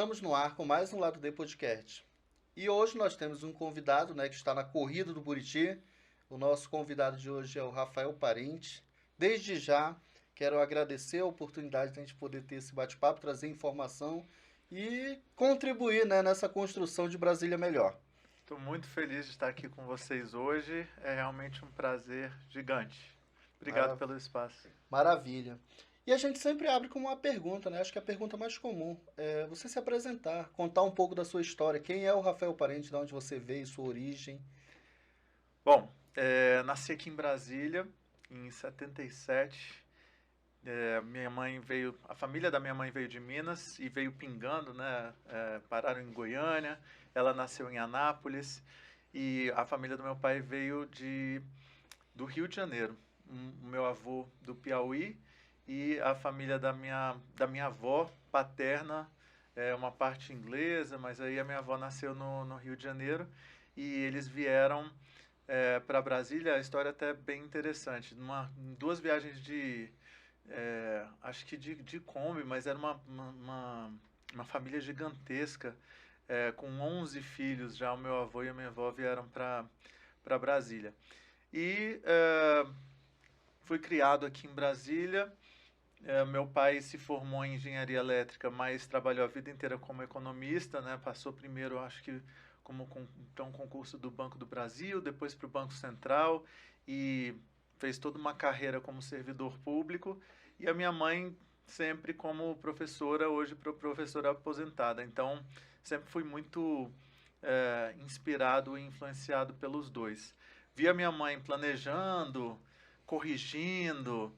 Estamos no ar com mais um Lado D Podcast. E hoje nós temos um convidado, que está na corrida do Buriti. O nosso convidado de hoje é o Rafael Parente. Desde já, quero agradecer a oportunidade de a gente poder ter esse bate-papo, trazer informação e contribuir, nessa construção de Brasília melhor. Estou muito feliz de estar aqui com vocês hoje. É realmente um prazer gigante. Obrigado pelo espaço. Maravilha. E a gente sempre abre com uma pergunta, Acho que é a pergunta mais comum. É você se apresentar, contar um pouco da sua história. Quem é o Rafael Parente, de onde você veio, sua origem? Bom, nasci aqui em Brasília em 77. A família da minha mãe veio de Minas e veio pingando, né? Pararam em Goiânia. Ela nasceu em Anápolis e a família do meu pai veio do Rio de Janeiro. O meu avô do Piauí e a família da minha avó paterna, uma parte inglesa, mas aí a minha avó nasceu no Rio de Janeiro e eles vieram para Brasília. A história é até bem interessante. Em duas viagens acho que de Kombi, mas era uma família gigantesca, com 11 filhos já. O meu avô e a minha avó vieram para Brasília. E fui criado aqui em Brasília. Meu pai se formou em engenharia elétrica, mas trabalhou a vida inteira como economista, né? Passou primeiro, acho que, para um concurso do Banco do Brasil, depois para o Banco Central e fez toda uma carreira como servidor público. E a minha mãe sempre como professora, hoje professora aposentada. Então, sempre fui muito inspirado e influenciado pelos dois. Vi a minha mãe planejando, corrigindo,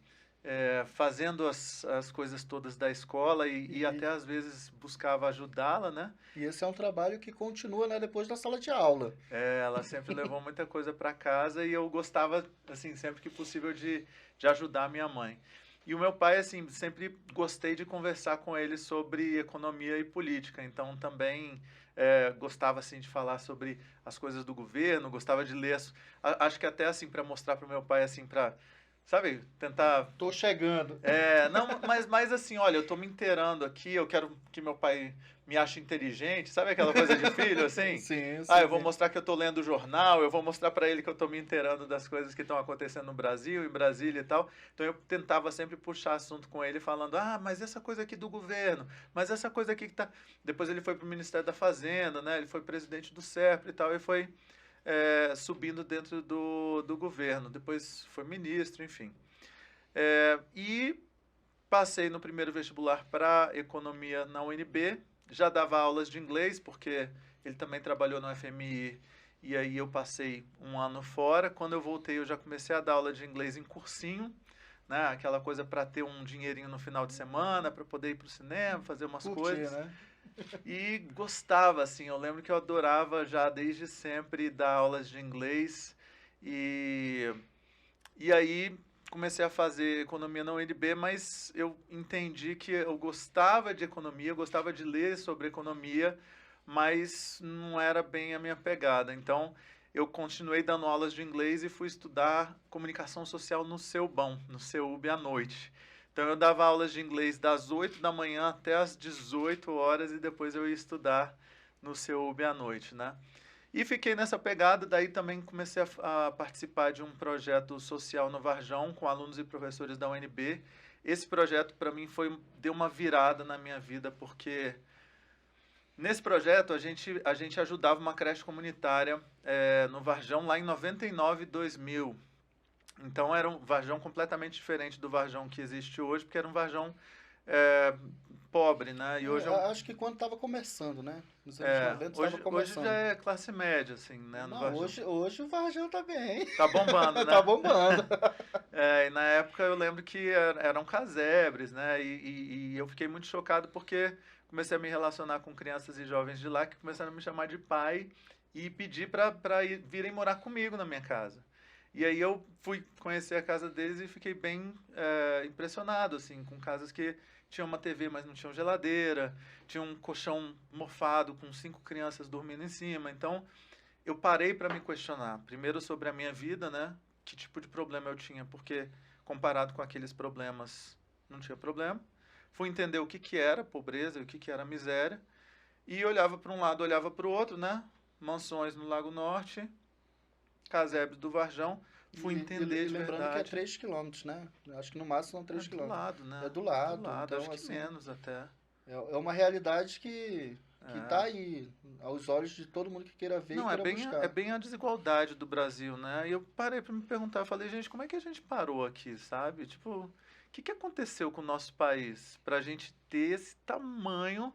fazendo as coisas todas da escola e até às vezes buscava ajudá-la, né? E esse é um trabalho que continua, depois da sala de aula. Ela sempre levou muita coisa para casa e eu gostava, assim, sempre que possível de ajudar a minha mãe. E o meu pai, assim, sempre gostei de conversar com ele sobre economia e política, então também gostava, assim, de falar sobre as coisas do governo, gostava de ler, acho que até, assim, para mostrar para o meu pai, assim, para, sabe, tentar... Tô chegando. Não, mas assim, olha, eu tô me inteirando aqui, eu quero que meu pai me ache inteligente, sabe aquela coisa de filho, assim? Sim, Eu vou mostrar que eu tô lendo o jornal, eu vou mostrar para ele que eu tô me inteirando das coisas que estão acontecendo no Brasil, em Brasília e tal. Então eu tentava sempre puxar assunto com ele, falando, mas essa coisa aqui do governo, mas essa coisa aqui que tá... Depois ele foi pro Ministério da Fazenda, né? Ele foi presidente do SERPRE e tal, e foi subindo dentro do governo. Depois foi ministro, enfim. E passei no primeiro vestibular para economia na UNB, já dava aulas de inglês, porque ele também trabalhou no FMI, e aí eu passei um ano fora. Quando eu voltei, eu já comecei a dar aula de inglês em cursinho, né? Aquela coisa para ter um dinheirinho no final de semana, para poder ir para o cinema, fazer umas Curtir, coisas. E gostava, assim, eu lembro que eu adorava já desde sempre dar aulas de inglês, e aí comecei a fazer economia na UNB, mas eu entendi que eu gostava de economia, eu gostava de ler sobre economia, mas não era bem a minha pegada. Então, eu continuei dando aulas de inglês e fui estudar comunicação social no CEUBão, no CEUB à noite. Então, eu dava aulas de inglês das 8 da manhã até as 18 horas e depois eu ia estudar no CEUB à noite, né? E fiquei nessa pegada, daí também comecei a participar de um projeto social no Varjão com alunos e professores da UNB. Esse projeto para mim deu uma virada na minha vida, porque nesse projeto a gente ajudava uma creche comunitária no Varjão lá em 99 e 2000. Então era um Varjão completamente diferente do Varjão que existe hoje, porque era um Varjão pobre, né? E hoje acho que quando estava começando, Nos anos 90 estava hoje começando. já é classe média, assim, né? No Não, Varjão. hoje o Varjão tá bem. Tá bombando, Tá né? bombando. E na época eu lembro que eram casebres, né? E eu fiquei muito chocado porque comecei a me relacionar com crianças e jovens de lá que começaram a me chamar de pai e pedir para virem morar comigo na minha casa. E aí eu fui conhecer a casa deles e fiquei bem impressionado, assim, com casas que tinham uma TV, mas não tinham geladeira, tinha um colchão mofado com 5 crianças dormindo em cima. Então, eu parei para me questionar, primeiro sobre a minha vida, né? Que tipo de problema eu tinha, porque comparado com aqueles problemas, não tinha problema. Fui entender o que era pobreza e o que era miséria. e olhava para um lado, olhava para o outro, né? Mansões no Lago Norte, casebres do Varjão. Fui entender de lembrando que é verdade. 3 quilômetros, né? Acho que no máximo são 3 É do quilômetros. lado, né? É do lado, Do lado, então acho que assim, menos até. é uma realidade que É. tá aí, aos olhos de todo mundo que queira ver e Não, queira é buscar. bem a desigualdade do Brasil, né? E eu parei para me perguntar, eu falei, gente, como é que a gente parou aqui, sabe? Tipo, o que aconteceu com o nosso país para a gente ter esse tamanho?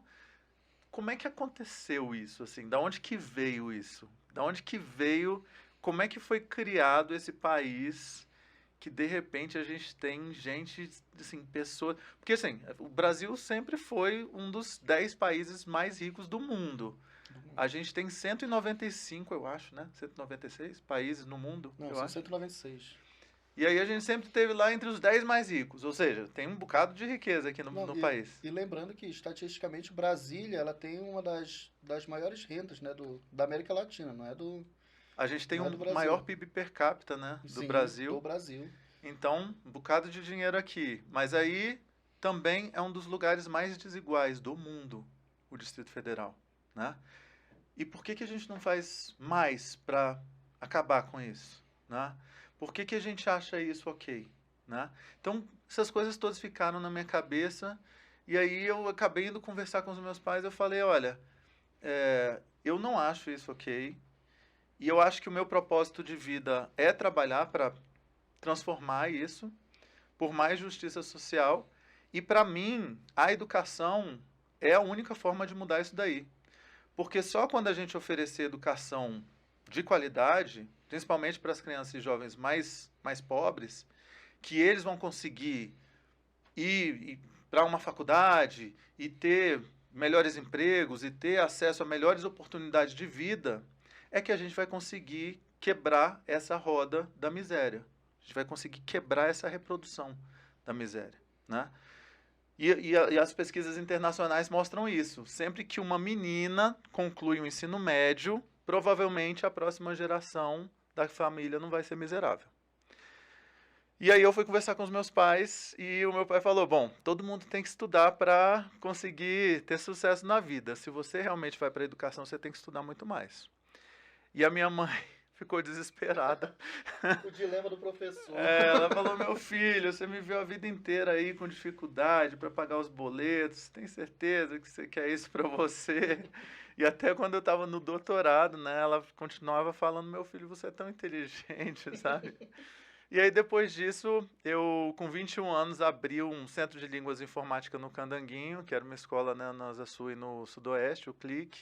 Como é que aconteceu isso, assim? Da onde que veio isso? Da onde que veio? Como é que foi criado esse país que de repente a gente tem gente, assim, pessoas. Porque assim, o Brasil sempre foi um dos 10 países mais ricos do mundo. A gente tem 195, eu acho, né? 196 países no mundo, Não, eu são acho. 196. E aí a gente sempre esteve lá entre os 10 mais ricos. Ou seja, tem um bocado de riqueza aqui Não, no país. e lembrando que, estatisticamente, Brasília ela tem uma das maiores rendas, né, da América Latina, A gente tem não é um do Brasil. maior PIB per capita, né? Do Sim, Brasil. do Brasil. Então, um bocado de dinheiro aqui. Mas aí também é um dos lugares mais desiguais do mundo, o Distrito Federal, né? E por que a gente não faz mais para acabar com isso, né? Por que a gente acha isso ok, né? Então, essas coisas todas ficaram na minha cabeça e aí eu acabei indo conversar com os meus pais. Eu falei, olha, eu não acho isso ok e eu acho que o meu propósito de vida é trabalhar para transformar isso por mais justiça social. E para mim, a educação é a única forma de mudar isso daí. Porque só quando a gente oferecer educação de qualidade, principalmente para as crianças e jovens mais pobres, que eles vão conseguir ir para uma faculdade e ter melhores empregos e ter acesso a melhores oportunidades de vida, é que a gente vai conseguir quebrar essa roda da miséria. A gente vai conseguir quebrar essa reprodução da miséria, né? E as pesquisas internacionais mostram isso. Sempre que uma menina conclui o ensino médio, provavelmente a próxima geração da família não vai ser miserável. E aí eu fui conversar com os meus pais e o meu pai falou, bom, todo mundo tem que estudar para conseguir ter sucesso na vida. Se você realmente vai para a educação, você tem que estudar muito mais. E a minha mãe ficou desesperada. O dilema do professor. Ela falou, meu filho, você me viu a vida inteira aí com dificuldade para pagar os boletos, tem certeza que você quer isso para você? E até quando eu estava no doutorado, né, ela continuava falando, meu filho, você é tão inteligente, sabe? E aí depois disso, eu com 21 anos abri um centro de línguas e informática no Candanguinho, que era uma escola, né, na Asa Sul e no Sudoeste, o CLIC.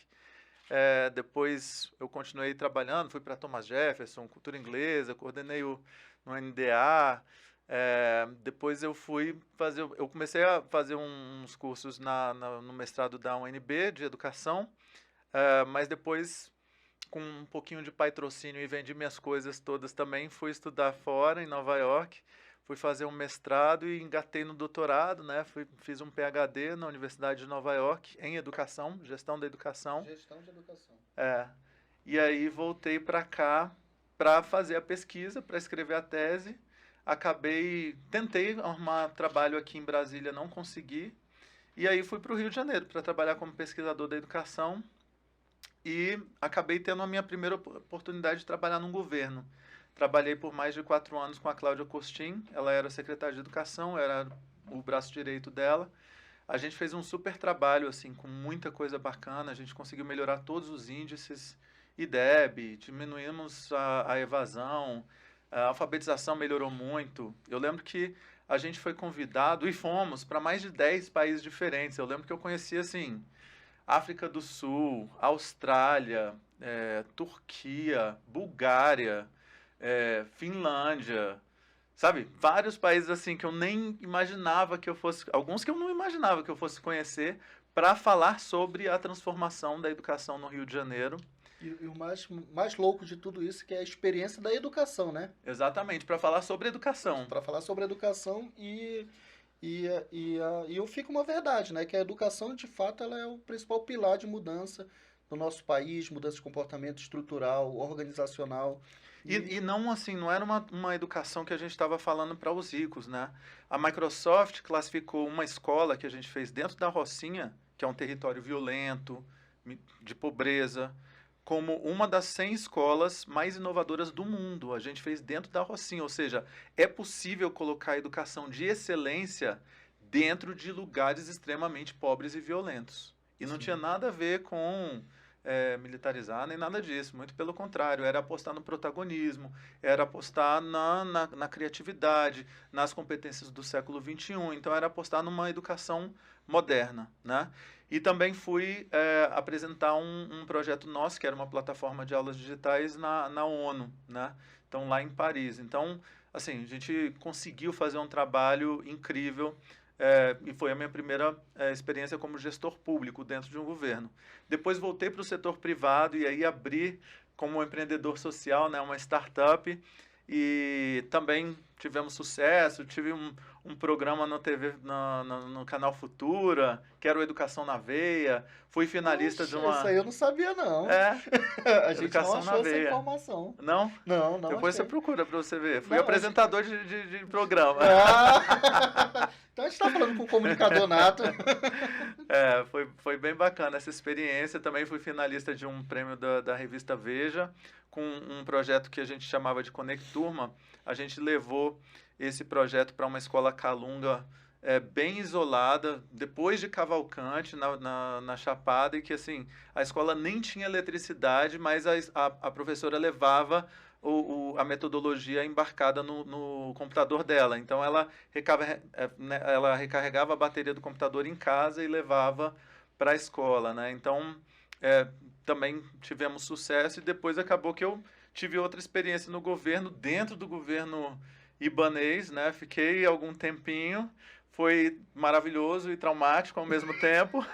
Depois eu continuei trabalhando, fui para Thomas Jefferson, cultura inglesa, coordenei no NDA. Depois eu comecei a fazer uns cursos no mestrado da UNB de educação, mas depois, com um pouquinho de patrocínio e vendi minhas coisas todas também, fui estudar fora, em Nova York. Fui fazer um mestrado e engatei no doutorado, né? Fiz um PhD na Universidade de Nova York em educação, gestão da educação. Gestão de educação. E aí voltei para cá para fazer a pesquisa, para escrever a tese. Tentei arrumar trabalho aqui em Brasília, não consegui. E aí fui para o Rio de Janeiro para trabalhar como pesquisador da educação e acabei tendo a minha primeira oportunidade de trabalhar num governo. Trabalhei por mais de 4 anos com a Cláudia Costin, ela era secretária de educação, eu era o braço direito dela. A gente fez um super trabalho, assim, com muita coisa bacana, a gente conseguiu melhorar todos os índices, IDEB, diminuímos a evasão, a alfabetização melhorou muito. Eu lembro que a gente foi convidado e fomos para mais de 10 países diferentes. Eu lembro que eu conheci, assim, África do Sul, Austrália, Turquia, Bulgária, Finlândia, sabe? Vários países assim que eu nem imaginava que eu fosse, alguns que eu não imaginava que eu fosse conhecer, para falar sobre a transformação da educação no Rio de Janeiro. E o mais louco de tudo isso que é a experiência da educação, né? Exatamente, para falar sobre educação. Para falar sobre educação e eu fico uma verdade, né? Que a educação, de fato, ela é o principal pilar de mudança no nosso país, mudança de comportamento estrutural, organizacional. E não assim, não era uma educação que a gente estava falando para os ricos, né? A Microsoft classificou uma escola que a gente fez dentro da Rocinha, que é um território violento, de pobreza, como uma das 100 escolas mais inovadoras do mundo. A gente fez dentro da Rocinha, ou seja, é possível colocar a educação de excelência dentro de lugares extremamente pobres e violentos. E não tinha nada a ver com militarizar, nem nada disso. Muito pelo contrário, era apostar no protagonismo, era apostar na criatividade, nas competências do século XXI. Então, era apostar numa educação moderna, né? E também fui apresentar um projeto nosso, que era uma plataforma de aulas digitais na ONU, né? Então, lá em Paris. Então, assim, a gente conseguiu fazer um trabalho incrível e foi a minha primeira experiência como gestor público dentro de um governo. Depois voltei para o setor privado e aí abri como empreendedor social, né, uma startup, e também tivemos sucesso. Tive um programa na TV, no canal Futura, que era o Educação na Veia. Fui finalista de uma... Isso aí eu não sabia, não. A gente não Educação na achou essa Veia. informação. Não? Não Depois achei. você procura para você ver. Fui Não, apresentador de programa. Então a gente está falando com o comunicador nato. Foi bem bacana essa experiência. Também fui finalista de um prêmio da revista Veja, com um projeto que a gente chamava de Conecturma. A gente levou esse projeto para uma escola Calunga bem isolada, depois de Cavalcante, na Chapada, e que assim, a escola nem tinha eletricidade, mas a professora levava a metodologia embarcada no computador dela. Então, ela recarregava a bateria do computador em casa e levava para a escola, né? Então, também tivemos sucesso, e depois acabou que eu tive outra experiência no governo, dentro do governo ibanês, né? Fiquei algum tempinho, foi maravilhoso e traumático ao mesmo tempo.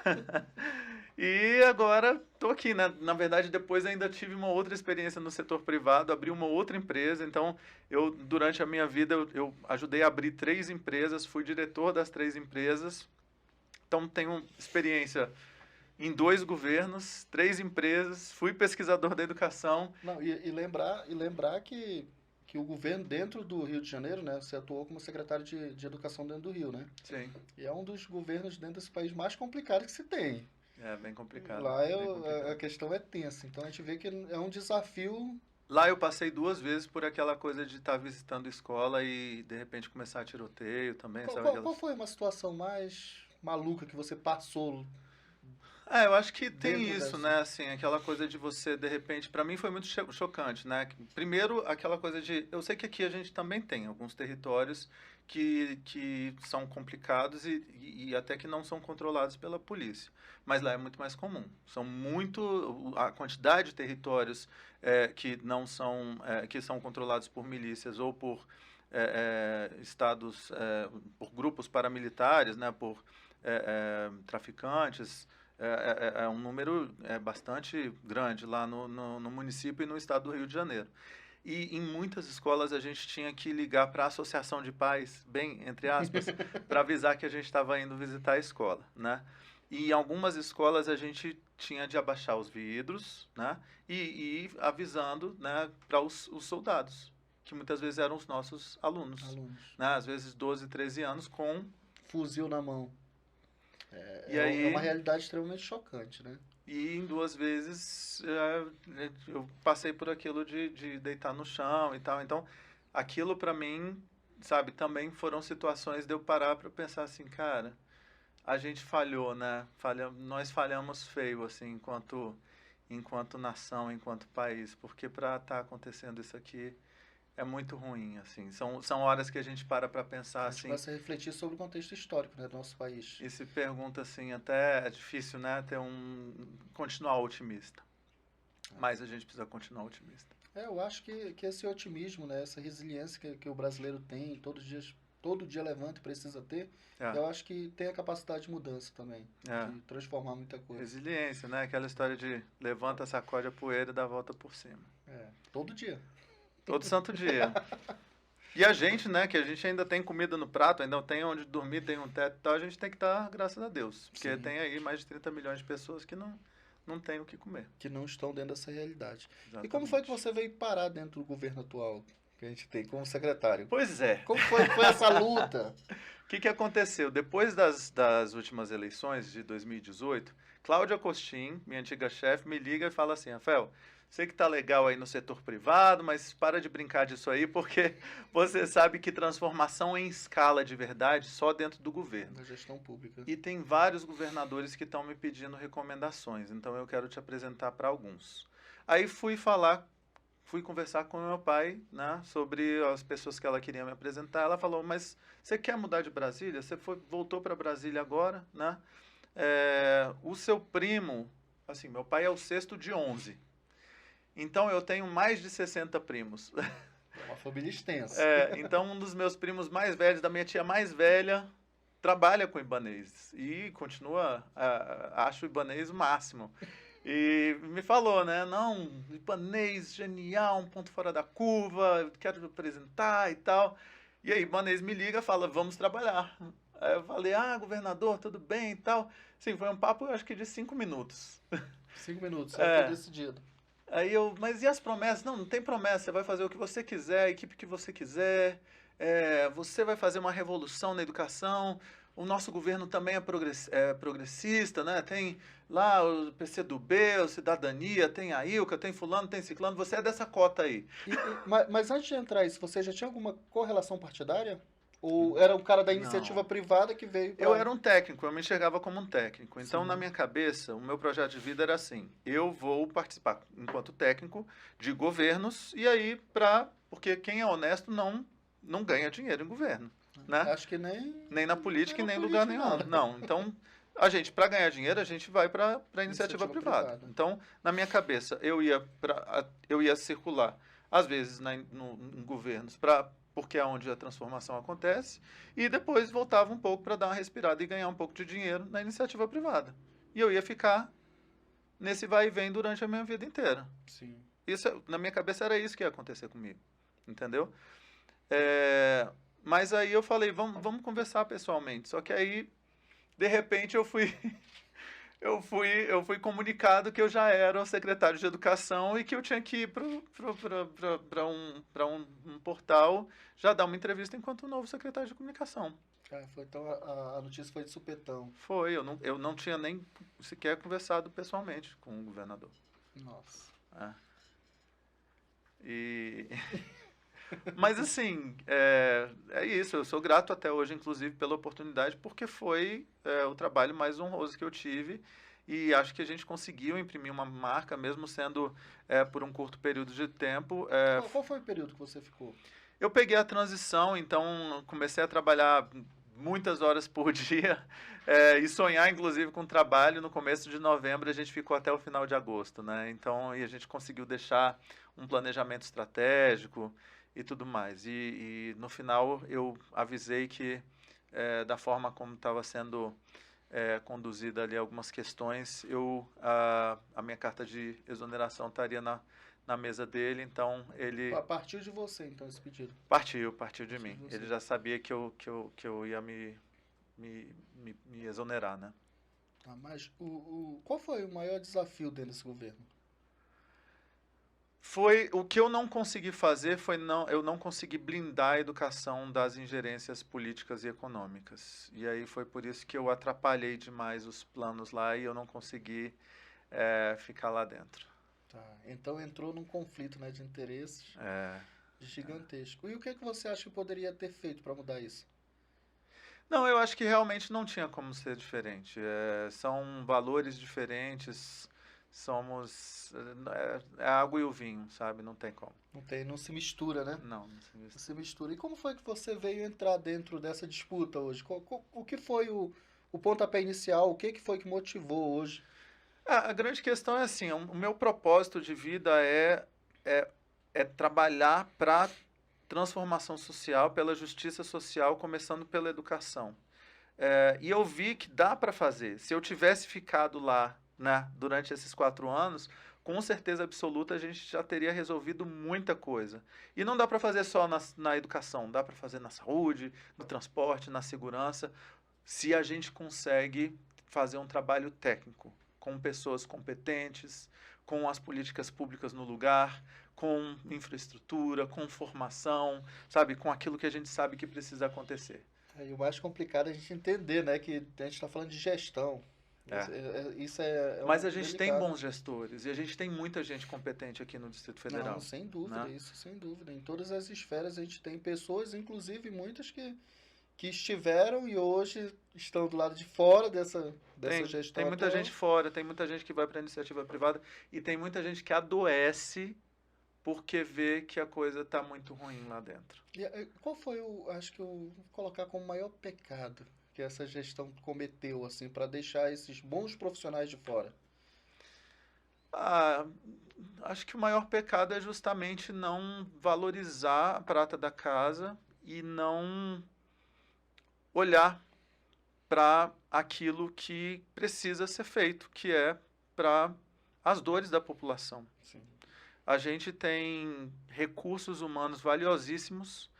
E agora estou aqui, né? Na verdade, depois ainda tive uma outra experiência no setor privado, abri uma outra empresa. Então, durante a minha vida, eu ajudei a abrir 3 empresas, fui diretor das 3 empresas. Então, tenho experiência em 2 governos, 3 empresas, fui pesquisador da educação. Não, e lembrar que o governo dentro do Rio de Janeiro, né? Você atuou como secretário de Educação dentro do Rio, né? Sim. E é um dos governos dentro desse país mais complicados que se tem. É bem complicado. Lá bem complicado. a questão é tensa, então a gente vê que é um desafio. Lá eu passei 2 vezes por aquela coisa de estar visitando escola e de repente começar tiroteio também, sabe? Qual foi uma situação mais maluca que você passou? Eu acho que tem Dentro isso, dessa. né? Assim, aquela coisa de você, de repente, para mim foi muito chocante, né? Primeiro, aquela coisa de, eu sei que aqui a gente também tem alguns territórios que são complicados e até que não são controlados pela polícia, mas lá é muito mais comum. A quantidade de territórios que não são, que são controlados por milícias ou por estados, por grupos paramilitares, né? Por traficantes. É um número bastante grande lá no município e no estado do Rio de Janeiro. E em muitas escolas a gente tinha que ligar para a associação de pais, bem, entre aspas, para avisar que a gente estava indo visitar a escola, né? E em algumas escolas a gente tinha de abaixar os vidros, né? E ir avisando, né, para os soldados, que muitas vezes eram os nossos alunos. Né? Às vezes 12, 13 anos com fuzil na mão. E aí, é uma realidade extremamente chocante, né? E em 2 vezes eu passei por aquilo de deitar no chão e tal. Então, aquilo para mim, sabe, também foram situações de eu parar para pensar assim, cara, a gente falhou, né? Nós falhamos feio, assim, enquanto nação, enquanto país. Porque para estar acontecendo isso aqui é muito ruim, assim. São horas que a gente para pensar, A gente assim... começa a refletir sobre o contexto histórico, né, do nosso país. E se pergunta, assim, até é difícil, né, continuar otimista. Mas a gente precisa continuar otimista. Eu acho que esse otimismo, né, essa resiliência que o brasileiro tem, todo dia levanta e precisa ter, eu acho que tem a capacidade de mudança também, de transformar muita coisa. Resiliência, né, aquela história de levanta, sacode a poeira e dá a volta por cima. Todo dia. Todo santo dia. E a gente, né, que a gente ainda tem comida no prato, ainda tem onde dormir, tem um teto e tal, a gente tem que estar, graças a Deus. Porque tem aí mais de 30 milhões de pessoas que não têm o que comer. Que não estão dentro dessa realidade. Exatamente. E como foi que você veio parar dentro do governo atual? que a gente tem como secretário. Pois é. Como foi essa luta? O que aconteceu? Depois das últimas eleições de 2018, Cláudia Costin, minha antiga chefe, me liga e fala assim, Rafael, sei que tá legal aí no setor privado, mas para de brincar disso aí, porque você sabe que transformação em escala de verdade só dentro do governo. Da gestão pública. E tem vários governadores que estão me pedindo recomendações, então eu quero te apresentar para alguns. Aí fui conversar com meu pai, né, sobre as pessoas que ela queria me apresentar. Ela falou, mas você quer mudar de Brasília? Você voltou para Brasília agora, né? O seu primo, assim, meu pai é o sexto de 11. Então eu tenho mais de 60 primos. É uma família extensa. Então um dos meus primos mais velhos, da minha tia mais velha, trabalha com ibanês e continua, acho o ibanês o máximo. E me falou, né? Não, ibanês, genial, um ponto fora da curva, quero te apresentar e tal. E aí, ibanês me liga e fala, vamos trabalhar. Aí eu falei, governador, tudo bem e tal. Sim, foi um papo, acho que de 5 minutos. 5 minutos, foi decidido. Aí mas e as promessas? Não tem promessa, você vai fazer o que você quiser, a equipe que você quiser, você vai fazer uma revolução na educação. O nosso governo também é progressista, né? Tem lá o PCdoB, o Cidadania, tem a ILCA, tem fulano, tem ciclano, você é dessa cota aí. Mas antes de entrar isso, você já tinha alguma correlação partidária? Ou era um cara da iniciativa privada que veio pra... Eu era um técnico, eu me enxergava como um técnico. Então, na minha cabeça, o meu projeto de vida era assim, eu vou participar, enquanto técnico, de governos, e aí, porque quem é honesto não ganha dinheiro em governo. Né? Acho que nem na política e nem em lugar nenhum. Não, então, para ganhar dinheiro, a gente vai para a iniciativa privada. Então, na minha cabeça, eu ia circular, às vezes, em governos, porque é onde a transformação acontece, e depois voltava um pouco para dar uma respirada e ganhar um pouco de dinheiro na iniciativa privada. E eu ia ficar nesse vai e vem durante a minha vida inteira. Sim. Na minha cabeça era isso que ia acontecer comigo, entendeu? Mas aí eu falei, vamos conversar pessoalmente. Só que aí, de repente, eu fui comunicado que eu já era o secretário de Educação e que eu tinha que ir para um portal já dar uma entrevista enquanto novo secretário de Comunicação. Então a notícia foi de supetão. Foi, eu não tinha nem sequer conversado pessoalmente com o governador. Nossa. Mas assim, é isso, eu sou grato até hoje, inclusive, pela oportunidade, porque foi o trabalho mais honroso que eu tive e acho que a gente conseguiu imprimir uma marca, mesmo sendo por um curto período de tempo. Qual foi o período que você ficou? Eu peguei a transição, então comecei a trabalhar muitas horas por dia e sonhar, inclusive, com trabalho. No começo de novembro, a gente ficou até o final de agosto, né? Então, e a gente conseguiu deixar um planejamento estratégico e tudo mais. E no final eu avisei que da forma como estava sendo conduzida ali algumas questões, a minha carta de exoneração estaria na mesa dele, então ele... Partiu de você, então, esse pedido? Partiu de mim. Ele já sabia que eu ia me exonerar, né? Mas qual foi o maior desafio dele nesse governo? O que eu não consegui fazer eu não consegui blindar a educação das ingerências políticas e econômicas. E aí foi por isso que eu atrapalhei demais os planos lá e eu não consegui ficar lá dentro. Tá, então entrou num conflito, né, de interesses gigantesco. E o que é que você acha que poderia ter feito para mudar isso? Não, eu acho que realmente não tinha como ser diferente. São valores diferentes, somos... É a água e o vinho, sabe? Não tem como. Não se mistura, né? Não se mistura. Não se mistura. E como foi que você veio entrar dentro dessa disputa hoje? O que foi o pontapé inicial? O que foi que motivou hoje? A grande questão é assim, o meu propósito de vida é trabalhar para transformação social, pela justiça social, começando pela educação. E eu vi que dá para fazer. Se eu tivesse ficado lá, né, durante esses 4 anos, com certeza absoluta a gente já teria resolvido muita coisa. E não dá para fazer só na educação, dá para fazer na saúde, no transporte, na segurança, se a gente consegue fazer um trabalho técnico. com pessoas competentes, com as políticas públicas no lugar, com infraestrutura, com formação, sabe, com aquilo que a gente sabe que precisa acontecer. E o mais complicado é a gente entender, né, que a gente está falando de gestão. Isso é Mas um a gente tem bons gestores e a gente tem muita gente competente aqui no Distrito Federal. Não, sem dúvida, né? Isso sem dúvida. Em todas as esferas a gente tem pessoas, inclusive muitas que estiveram e hoje estão do lado de fora dessa gestão Tem muita gente fora, tem muita gente que vai para a iniciativa privada e tem muita gente que adoece porque vê que a coisa está muito ruim lá dentro. E qual foi acho que eu vou colocar como maior pecado que essa gestão cometeu, assim, para deixar esses bons profissionais de fora? Acho que o maior pecado é justamente não valorizar a prata da casa e não olhar para aquilo que precisa ser feito, que é para as dores da população. Sim. A gente tem recursos humanos valiosíssimos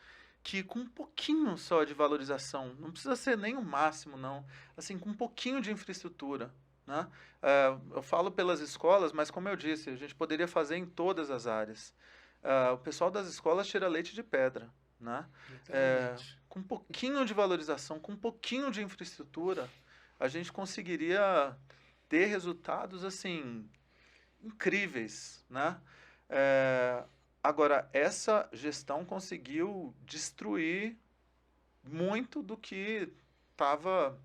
que com um pouquinho só de valorização, não precisa ser nem o máximo, não, assim, com um pouquinho de infraestrutura, né? Eu falo pelas escolas, mas como eu disse, a gente poderia fazer em todas as áreas. O pessoal das escolas tira leite de pedra, né? Com um pouquinho de valorização, com um pouquinho de infraestrutura, a gente conseguiria ter resultados, assim, incríveis, né? Agora, essa gestão conseguiu destruir muito do que estava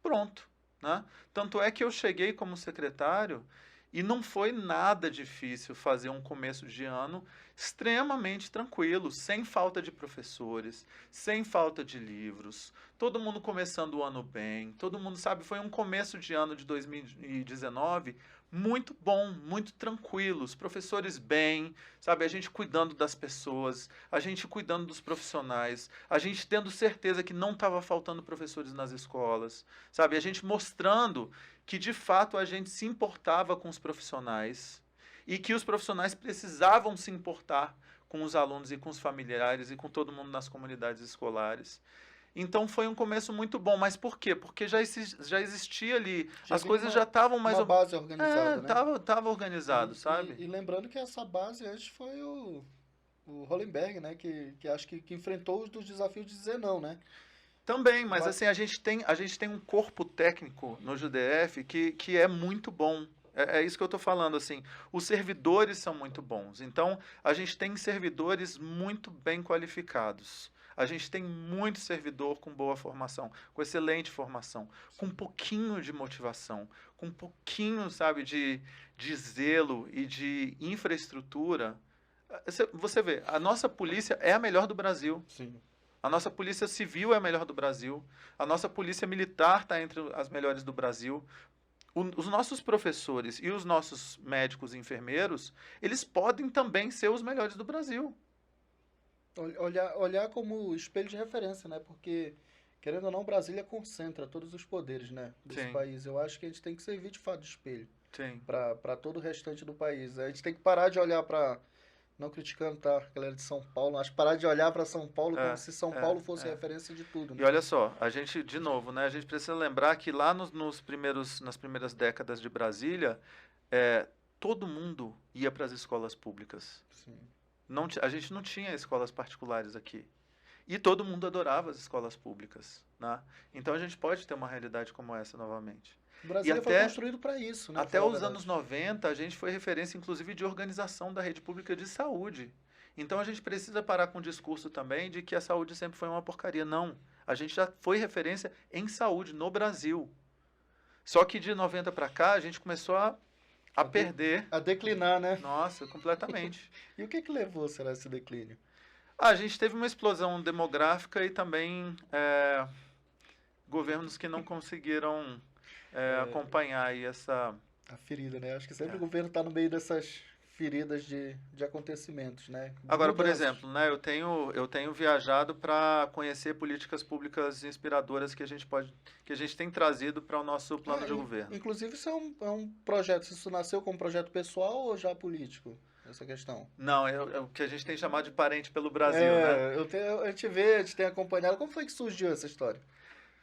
pronto, né? Tanto é que eu cheguei como secretário e não foi nada difícil fazer um começo de ano extremamente tranquilo, sem falta de professores, sem falta de livros, todo mundo começando o ano bem, todo mundo sabe, foi um começo de ano de 2019 muito bom, muito tranquilo, os professores bem, sabe, a gente cuidando das pessoas, a gente cuidando dos profissionais, a gente tendo certeza que não estava faltando professores nas escolas, sabe, a gente mostrando que de fato a gente se importava com os profissionais e que os profissionais precisavam se importar com os alunos e com os familiares e com todo mundo nas comunidades escolares. Então foi um começo muito bom, mas por quê? Porque já existia ali, as coisas já estavam mais... Uma base organizada, né? Tava organizado, sabe? E lembrando que essa base antes foi o Hollenberg, né? Que acho que enfrentou os desafios de dizer não, né? Também, mas assim, a gente tem um corpo técnico no JUDF que é muito bom. É isso que eu estou falando, assim, os servidores são muito bons. Então, a gente tem servidores muito bem qualificados. A gente tem muito servidor com boa formação, com excelente formação, com um pouquinho de motivação, com um pouquinho, sabe, de zelo e de infraestrutura. Você vê, a nossa polícia é a melhor do Brasil. Sim. A nossa polícia civil é a melhor do Brasil. A nossa polícia militar está entre as melhores do Brasil. Os nossos professores e os nossos médicos e enfermeiros, eles podem também ser os melhores do Brasil. Olhar como espelho de referência, né? Porque, querendo ou não, Brasília concentra todos os poderes, né? Desse Sim. país. Eu acho que a gente tem que servir de fato de espelho. Sim. Para todo o restante do país. A gente tem que parar de olhar para... Não criticando, tá? Galera de São Paulo, mas parar de olhar para São Paulo como se São Paulo fosse referência de tudo, né? E olha só, a gente, de novo, né? A gente precisa lembrar que lá nas primeiras décadas de Brasília, todo mundo ia para as escolas públicas. Sim. A gente não tinha escolas particulares aqui. E todo mundo adorava as escolas públicas, né? Então a gente pode ter uma realidade como essa novamente. Brasília foi construído para isso, né? Até os anos 90, a gente foi referência, inclusive, de organização da rede pública de saúde. Então, a gente precisa parar com o discurso também de que a saúde sempre foi uma porcaria. Não. A gente já foi referência em saúde no Brasil. Só que de 90 para cá, a gente começou a perder. A declinar, né? Nossa, completamente. E o que levou, será, esse declínio? A gente teve uma explosão demográfica e também governos que não conseguiram... acompanhar aí essa... A ferida, né? Acho que sempre o governo está no meio dessas feridas de acontecimentos, né? Agora, por exemplo, né, eu tenho viajado para conhecer políticas públicas inspiradoras que a gente tem trazido para o nosso plano de governo. Inclusive, isso é um projeto. Isso nasceu como projeto pessoal ou já político? Essa questão. Não, é o que a gente tem chamado de parente pelo Brasil, né? A gente tem acompanhado. Como foi que surgiu essa história?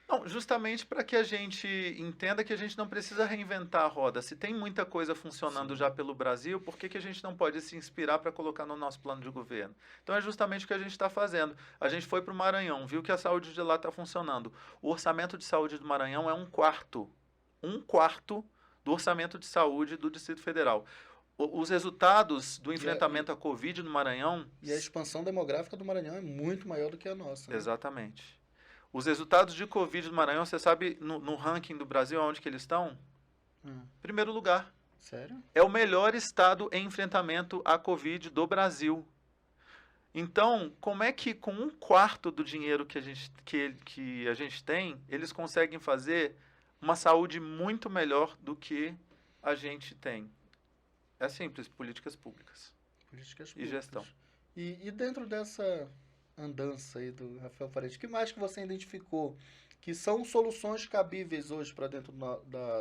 Não, justamente para que a gente entenda que a gente não precisa reinventar a roda. Se tem muita coisa funcionando Sim. já pelo Brasil, por que que a gente não pode se inspirar para colocar no nosso plano de governo? Então é justamente o que a gente está fazendo. A gente foi para o Maranhão, viu que a saúde de lá está funcionando. O orçamento de saúde do Maranhão é um quarto do orçamento de saúde do Distrito Federal. Os resultados do E a, enfrentamento à Covid no Maranhão, e a expansão demográfica do Maranhão é muito maior do que a nossa, né? exatamente. Os resultados de Covid do Maranhão, você sabe no ranking do Brasil onde que eles estão? Hum, Primeiro lugar. sério? É o melhor estado em enfrentamento à Covid do Brasil. Então, como é que com um quarto do dinheiro que a gente tem, eles conseguem fazer uma saúde muito melhor do que a gente tem? É simples, políticas públicas Políticas e públicas. gestão. E dentro dessa andança aí do Rafael Parede, o que mais que você identificou que são soluções cabíveis hoje para dentro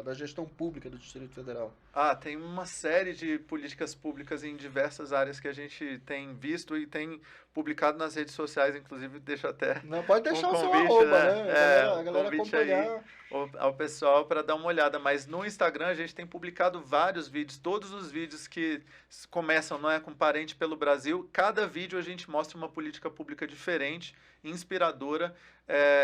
da gestão pública do Distrito Federal? Ah, tem uma série de políticas públicas em diversas áreas que a gente tem visto e tem publicado nas redes sociais, inclusive deixo até Não, pode um deixar o seu convite, arroba, né? né? A Um galera convite aí acompanhar. ao pessoal para dar uma olhada. Mas no Instagram a gente tem publicado vários vídeos, todos os vídeos que começam, não é, com Parente pelo Brasil. Cada vídeo a gente mostra uma política pública diferente, inspiradora,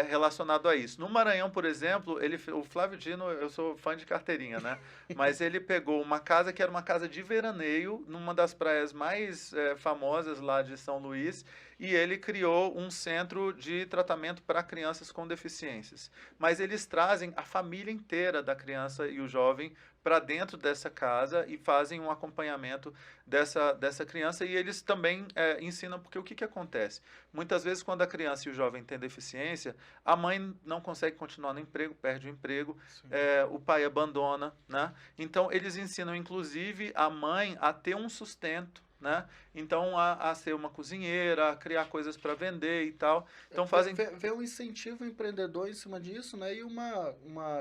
relacionado a isso. No Maranhão, por exemplo, o Flávio Dino, eu sou fã de carteirinha, né? Mas ele pegou uma casa que era uma casa de veraneio, numa das praias mais famosas lá de São Luís, e ele criou um centro de tratamento para crianças com deficiências. Mas eles trazem a família inteira da criança e o jovem para dentro dessa casa e fazem um acompanhamento dessa criança, e eles também ensinam, porque o que, que acontece? Muitas vezes, quando a criança e o jovem têm deficiência, a mãe não consegue continuar no emprego, perde o emprego, Sim. o pai abandona, né? Então, eles ensinam, inclusive, a mãe a ter um sustento, né? Então, a ser uma cozinheira, a criar coisas para vender e tal. Então, fazem... Vê um incentivo empreendedor em cima disso, né? E uma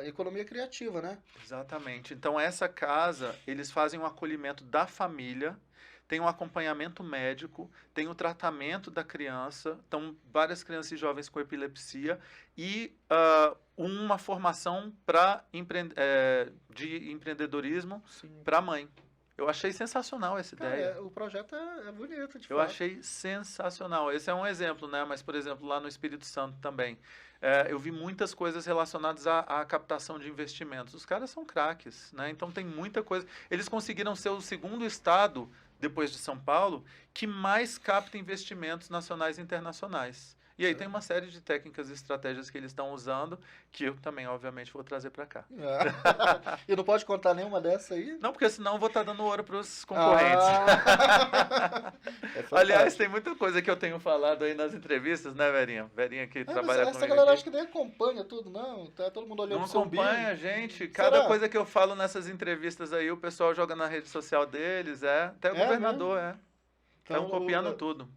economia criativa, né? Exatamente. Então, essa casa, eles fazem um acolhimento da família, tem um acompanhamento médico, tem o tratamento da criança, então, várias crianças e jovens com epilepsia, e uma formação de empreendedorismo Sim. para a mãe. Eu achei sensacional essa Cara, ideia. o projeto é bonito, de Eu fato. achei sensacional. Esse é um exemplo, né? Mas, por exemplo, lá no Espírito Santo também. Eu vi muitas coisas relacionadas à captação de investimentos. Os caras são craques, né? Então tem muita coisa. Eles conseguiram ser o segundo estado, depois de São Paulo, que mais capta investimentos nacionais e internacionais. E aí tem uma série de técnicas e estratégias que eles estão usando, que eu também, obviamente, vou trazer para cá. E não pode contar nenhuma dessa aí? Não, porque senão eu vou estar dando ouro para os concorrentes. É Aliás, fantástico. tem muita coisa que eu tenho falado aí nas entrevistas, né, Verinha? Verinha que Mas trabalha essa comigo galera aqui. acho que nem acompanha tudo, não. Tá todo mundo olhando Não pro seu umbigo. acompanha a gente. Cada Será? coisa que eu falo nessas entrevistas aí, o pessoal joga na rede social deles, Até o É governador, mesmo? Estão Então, copiando tudo.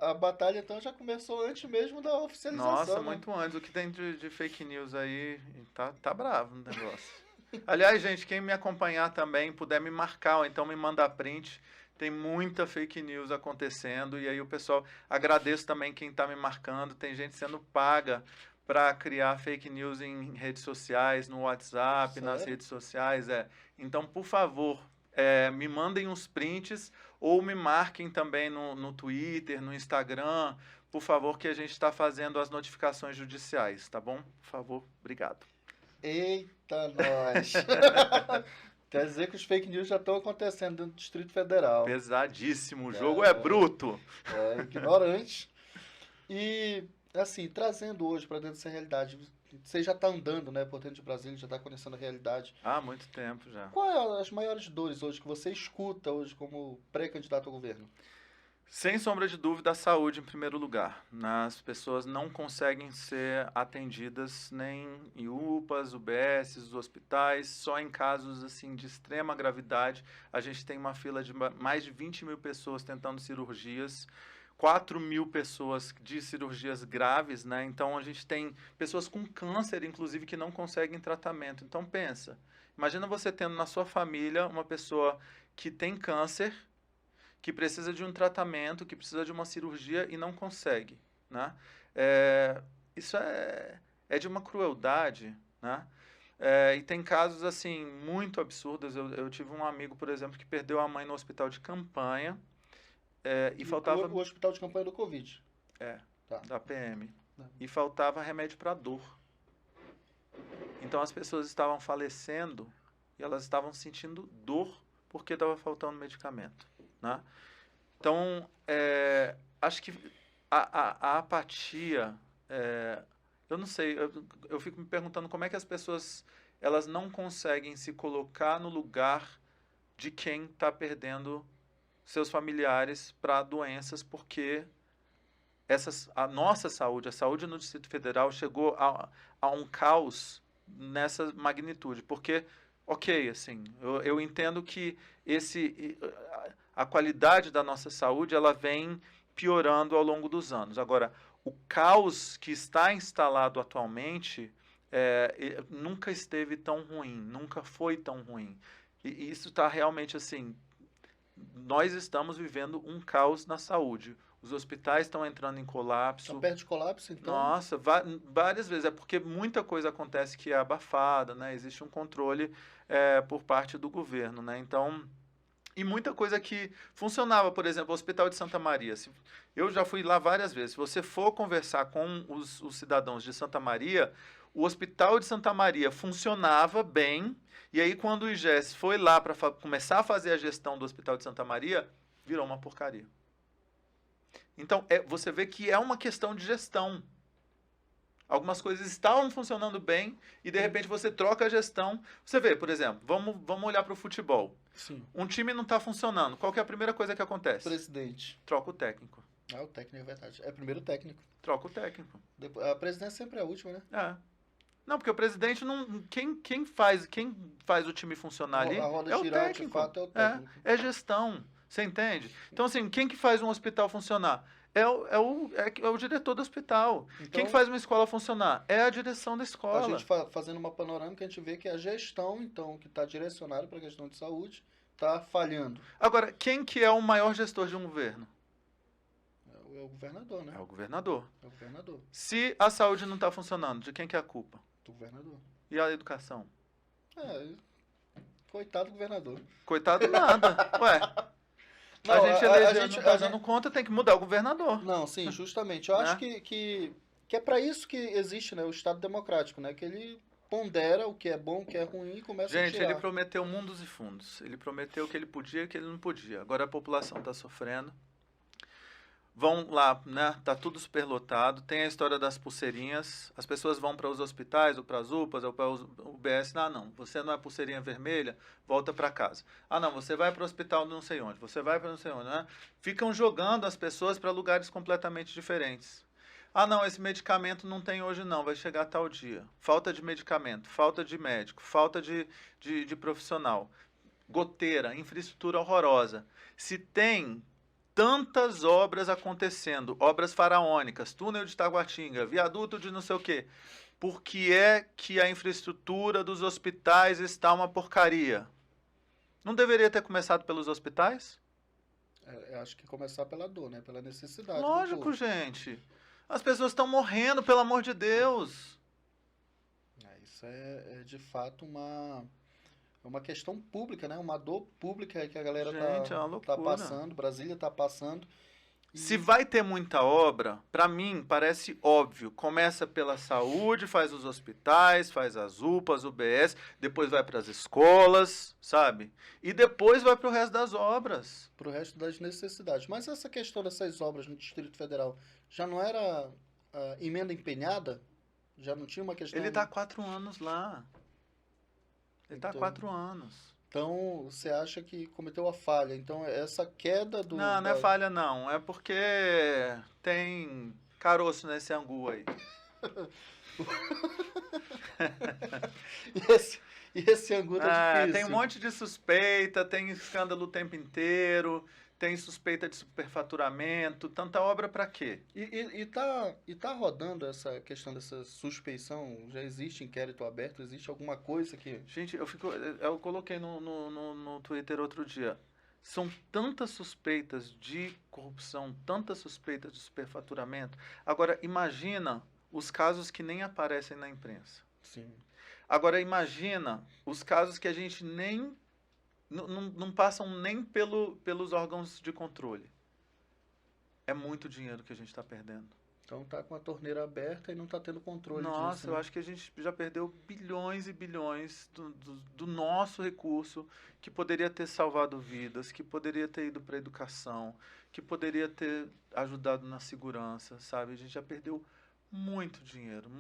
a batalha então já começou antes mesmo da oficialização, Nossa, né? muito antes. O que tem de fake news aí, tá bravo o negócio. Aliás, gente, quem me acompanhar também, puder me marcar, ou então me mandar print, tem muita fake news acontecendo, e aí o pessoal, agradeço também quem está me marcando, tem gente sendo paga para criar fake news em redes sociais, no WhatsApp, nas Sério? redes sociais, Então, por favor, me mandem uns prints, ou me marquem também no Twitter, no Instagram, por favor, que a gente está fazendo as notificações judiciais, tá bom? Por favor, obrigado. Eita, nós! Quer dizer que os fake news já estão acontecendo dentro do Distrito Federal. Pesadíssimo, o jogo é bruto. Ignorante. E, assim, trazendo hoje para dentro dessa realidade, você já está andando, né, por dentro de Brasília, já está conhecendo a realidade. Há muito tempo já. Quais as maiores dores hoje que você escuta hoje como pré-candidato ao governo? Sem sombra de dúvida, a saúde em primeiro lugar. As pessoas não conseguem ser atendidas nem em UPAs, UBSs, os hospitais, só em casos assim de extrema gravidade. A gente tem uma fila de mais de 20 mil pessoas tentando cirurgias, 4 mil pessoas de cirurgias graves, né? Então a gente tem pessoas com câncer, inclusive, que não conseguem tratamento. Então pensa, imagina você tendo na sua família uma pessoa que tem câncer, que precisa de um tratamento, que precisa de uma cirurgia e não consegue, né? Isso é de uma crueldade, né? E tem casos, assim, muito absurdos. Eu tive um amigo, por exemplo, que perdeu a mãe no hospital de campanha, e faltava... O hospital de campanha do Covid. É, Tá. da PM. E faltava remédio para dor. Então as pessoas estavam falecendo e elas estavam sentindo dor porque estava faltando medicamento, né? Então, acho que a apatia, eu não sei, eu fico me perguntando como é que as pessoas elas não conseguem se colocar no lugar de quem está perdendo seus familiares para doenças, porque a nossa saúde, a saúde no Distrito Federal chegou a um caos nessa magnitude, porque, ok, assim, eu entendo que a qualidade da nossa saúde, ela vem piorando ao longo dos anos. Agora, o caos que está instalado atualmente nunca esteve tão ruim, nunca foi tão ruim. E isso está realmente assim, nós estamos vivendo um caos na saúde. Os hospitais estão entrando em colapso. Está perto de colapso, então? Nossa, várias vezes. É porque muita coisa acontece que é abafada, né? Existe um controle por parte do governo, né? Então, e muita coisa que funcionava. Por exemplo, o Hospital de Santa Maria. Eu já fui lá várias vezes. Se você for conversar com os cidadãos de Santa Maria, o Hospital de Santa Maria funcionava bem. E aí, quando o IGES foi lá para começar a fazer a gestão do Hospital de Santa Maria, virou uma porcaria. Então, você vê que é uma questão de gestão. Algumas coisas estavam funcionando bem e, de repente, você troca a gestão. Você vê, por exemplo, vamos olhar para o futebol. Sim. Um time não está funcionando. Qual que é a primeira coisa que acontece? Presidente. Troca o técnico. Ah, o técnico, é verdade. É primeiro o técnico. Troca o técnico. A presidência sempre é a última, né? Não, porque o presidente não... Quem faz o time funcionar ali a roda é o girar, técnico. De fato, é o técnico. É gestão. Você entende? Então, assim, quem que faz um hospital funcionar? É o diretor do hospital. Então, quem que faz uma escola funcionar? É a direção da escola. A gente fazendo uma panorâmica, a gente vê que a gestão, então, que está direcionada para a questão de saúde, está falhando. Agora, quem que é o maior gestor de um governo? É o governador, né? É o governador. É o governador. Se a saúde não está funcionando, de quem que é a culpa? Do governador. E a educação? Coitado do governador. Coitado nada. Ué... Não, a gente elegendo, não dando conta, tem que mudar o governador. Não, sim, justamente. Eu acho que é para isso que existe, né, o Estado democrático, né? Que ele pondera o que é bom, o que é ruim e começa a tirar. Gente, ele prometeu mundos e fundos. Ele prometeu que ele podia e o que ele não podia. Agora a população está sofrendo. Vão lá, né? Tá tudo superlotado. Tem a história das pulseirinhas. As pessoas vão para os hospitais, ou para as UPAs, ou para os UBS. Ah, não, você não é pulseirinha vermelha, volta para casa. Ah, não, você vai para o hospital não sei onde, você vai para não sei onde, né? Ficam jogando as pessoas para lugares completamente diferentes. Ah, não, esse medicamento não tem hoje não, vai chegar tal dia. Falta de medicamento, falta de médico, falta de profissional. Goteira, infraestrutura horrorosa. Se tem tantas obras acontecendo, obras faraônicas, túnel de Taguatinga, viaduto de não sei o quê, por que é que a infraestrutura dos hospitais está uma porcaria? Não deveria ter começado pelos hospitais? Eu acho que começar pela dor, né? Pela necessidade. Lógico, gente. As pessoas estão morrendo, pelo amor de Deus. Isso é de fato uma questão pública, né? Uma dor pública que a galera tá passando, Brasília está passando. Se vai ter muita obra, para mim parece óbvio. Começa pela saúde, faz os hospitais, faz as UPAs, UBS, depois vai para as escolas, sabe? E depois vai para o resto das obras. Para o resto das necessidades. Mas essa questão dessas obras no Distrito Federal já não era emenda empenhada? Já não tinha uma questão... Ele está há 4 anos lá. Ele está há 4 anos. Então, você acha que cometeu a falha. Então, essa queda do... Não é falha, não. É porque tem caroço nesse angu aí. e esse angu tá difícil. Tem um monte de suspeita, tem escândalo o tempo inteiro, tem suspeita de superfaturamento, tanta obra para quê? E tá rodando essa questão dessa suspeição? Já existe inquérito aberto? Existe alguma coisa que... Gente, eu coloquei no Twitter outro dia. São tantas suspeitas de corrupção, tantas suspeitas de superfaturamento. Agora, imagina os casos que nem aparecem na imprensa. Sim. Agora, imagina os casos que a gente nem... não passam nem pelos órgãos de controle. É muito dinheiro que a gente está perdendo. Então tá com a torneira aberta e não tá tendo controle Nossa, disso, eu né? acho que a gente já perdeu bilhões e bilhões do nosso recurso que poderia ter salvado vidas, que poderia ter ido para a educação, que poderia ter ajudado na segurança, sabe? A gente já perdeu muito dinheiro,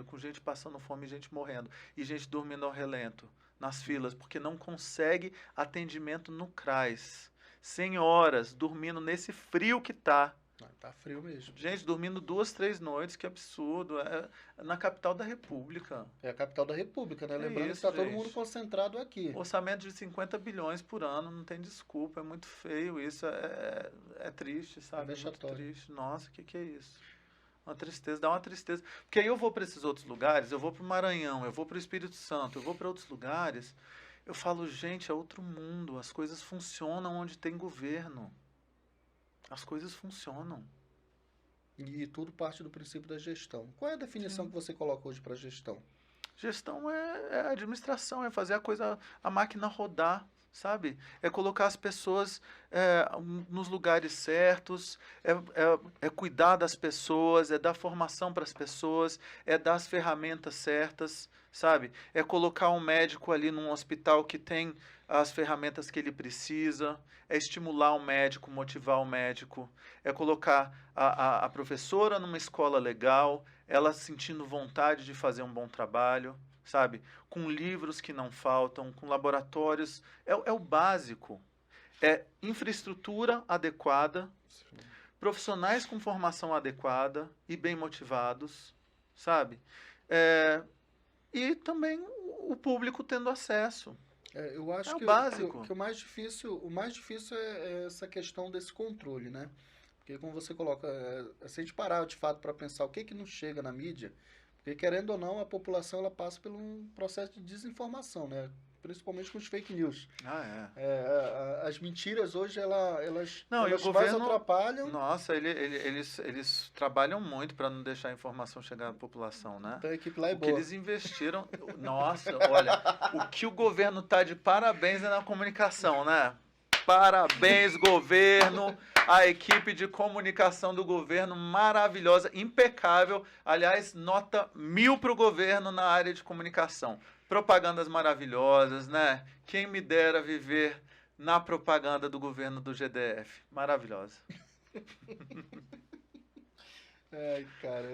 com gente passando fome e gente morrendo, e gente dormindo ao relento, nas filas, porque não consegue atendimento no CRAS. Senhoras dormindo nesse frio que tá. Tá frio mesmo. Gente, dormindo 2, 3 noites, que absurdo. É na capital da República. É a capital da República, né? É Lembrando isso, que tá todo gente. mundo concentrado aqui. Orçamento de 50 bilhões por ano, não tem desculpa, é muito feio isso, é triste, sabe? É muito vexatório. triste. Nossa, o que é isso? Uma tristeza, dá uma tristeza. Porque aí eu vou para esses outros lugares, eu vou para o Maranhão, eu vou para o Espírito Santo, eu vou para outros lugares, eu falo, gente, é outro mundo, as coisas funcionam onde tem governo. As coisas funcionam. E tudo parte do princípio da gestão. Qual é a definição Sim. que você coloca hoje para gestão? Gestão é administração, é fazer a máquina rodar, sabe? É colocar as pessoas nos lugares certos, é cuidar das pessoas, é dar formação para as pessoas, é dar as ferramentas certas, sabe? É colocar um médico ali num hospital que tem as ferramentas que ele precisa, é estimular o médico, motivar o médico, é colocar a professora numa escola legal, ela sentindo vontade de fazer um bom trabalho, sabe? Com livros que não faltam, com laboratórios, é o básico. É infraestrutura adequada, profissionais com formação adequada e bem motivados, sabe? E também o público tendo acesso. Eu acho É o que, básico. que o mais difícil é essa questão desse controle, né? Porque como você coloca, se a gente parar de fato para pensar o que não chega na mídia, porque querendo ou não, a população ela passa por um processo de desinformação, né? Principalmente com os fake news. As mentiras hoje elas Não, e o mais governo atrapalham. Nossa, eles trabalham muito para não deixar a informação chegar à população, né? Então a equipe lá é O que boa. eles investiram. Nossa, olha, o que o governo tá de parabéns é na comunicação, né? Parabéns, governo, a equipe de comunicação do governo maravilhosa, impecável. Aliás, nota 1000 para o governo na área de comunicação. Propagandas maravilhosas, né? Quem me dera viver na propaganda do governo do GDF. Maravilhosa. Ai, cara.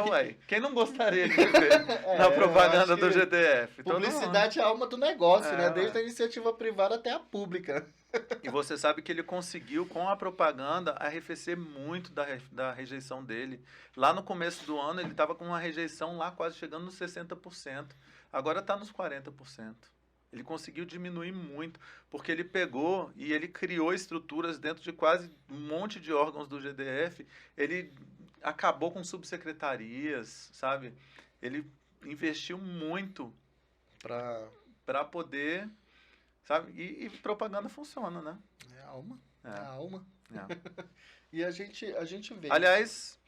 Ué, quem não gostaria de viver na propaganda do GDF? Publicidade é a alma do negócio, né? Desde a iniciativa privada até a pública. E você sabe que ele conseguiu, com a propaganda, arrefecer muito da rejeição dele. Lá no começo do ano, ele estava com uma rejeição lá quase chegando nos 60%. Agora está nos 40%. Ele conseguiu diminuir muito, porque ele pegou e ele criou estruturas dentro de quase um monte de órgãos do GDF. Ele acabou com subsecretarias, sabe? Ele investiu muito para poder, sabe? E propaganda funciona, né? É a alma. É a alma. É. E a gente vê. Aliás,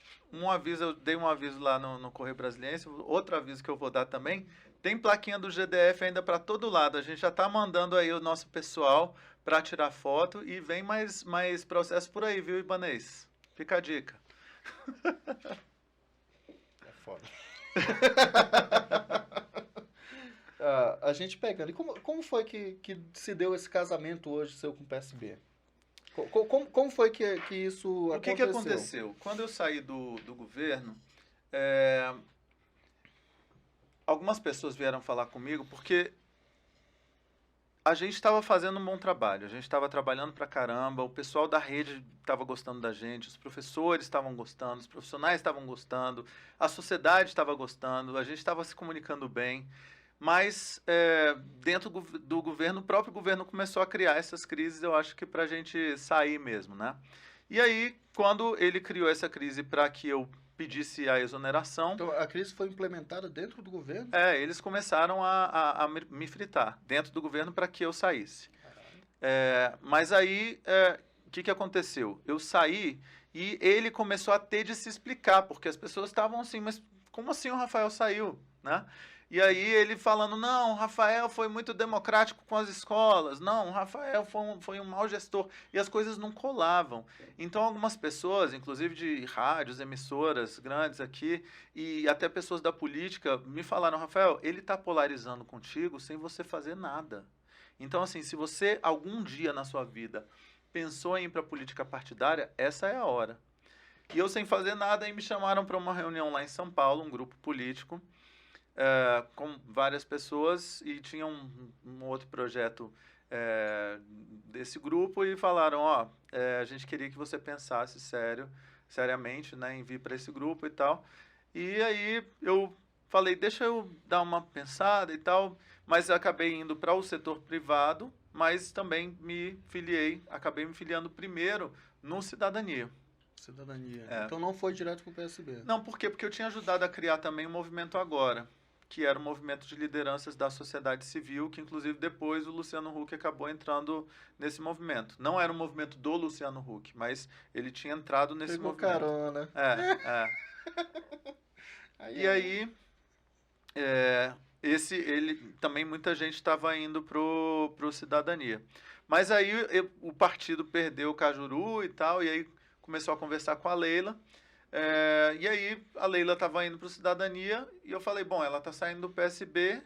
eu dei um aviso lá no Correio Brasiliense, outro aviso que eu vou dar também. Tem plaquinha do GDF ainda para todo lado. A gente já está mandando aí o nosso pessoal para tirar foto e vem mais processo por aí, viu, Ibanez? Fica a dica. É foda. A gente pegando. E como foi que se deu esse casamento hoje seu com o PSB? Como foi que isso aconteceu? O que aconteceu? Quando eu saí do governo, algumas pessoas vieram falar comigo porque a gente estava fazendo um bom trabalho, a gente estava trabalhando pra caramba, o pessoal da rede estava gostando da gente, os professores estavam gostando, os profissionais estavam gostando, a sociedade estava gostando, a gente estava se comunicando bem, mas dentro do governo, o próprio governo começou a criar essas crises, eu acho que para a gente sair mesmo, né? E aí, quando ele criou essa crise para que eu pedisse a exoneração... Então, a crise foi implementada dentro do governo? Eles começaram a me fritar dentro do governo para que eu saísse. Mas aí, o que aconteceu? Eu saí E ele começou a ter de se explicar, porque as pessoas estavam assim, mas como assim o Rafael saiu, né? E aí ele falando, não, o Rafael foi muito democrático com as escolas, não, o Rafael foi um mau gestor, e as coisas não colavam. Então algumas pessoas, inclusive de rádios, emissoras grandes aqui, e até pessoas da política, me falaram, Rafael, ele está polarizando contigo sem você fazer nada. Então assim, se você algum dia na sua vida pensou em ir para a política partidária, essa é a hora. E eu sem fazer nada, aí me chamaram para uma reunião lá em São Paulo, um grupo político, com várias pessoas, e tinha um outro projeto desse grupo, e falaram, ó, a gente queria que você pensasse seriamente, né, em vir para esse grupo e tal. E aí eu falei, deixa eu dar uma pensada e tal, mas eu acabei indo para o setor privado, mas também acabei me filiando primeiro no Cidadania. Cidadania. É. Então não foi direto pro PSB. Não, por quê? Porque eu tinha ajudado a criar também o Movimento Agora, que era o movimento de lideranças da sociedade civil, que inclusive depois o Luciano Huck acabou entrando nesse movimento. Não era um movimento do Luciano Huck, mas ele tinha entrado nesse Pegou movimento. carona. E aí, ele também muita gente estava indo pro Cidadania. Mas aí o partido perdeu o Cajuru e tal, e aí começou a conversar com a Leila. E aí a Leila estava indo para o Cidadania e eu falei, bom, ela está saindo do PSB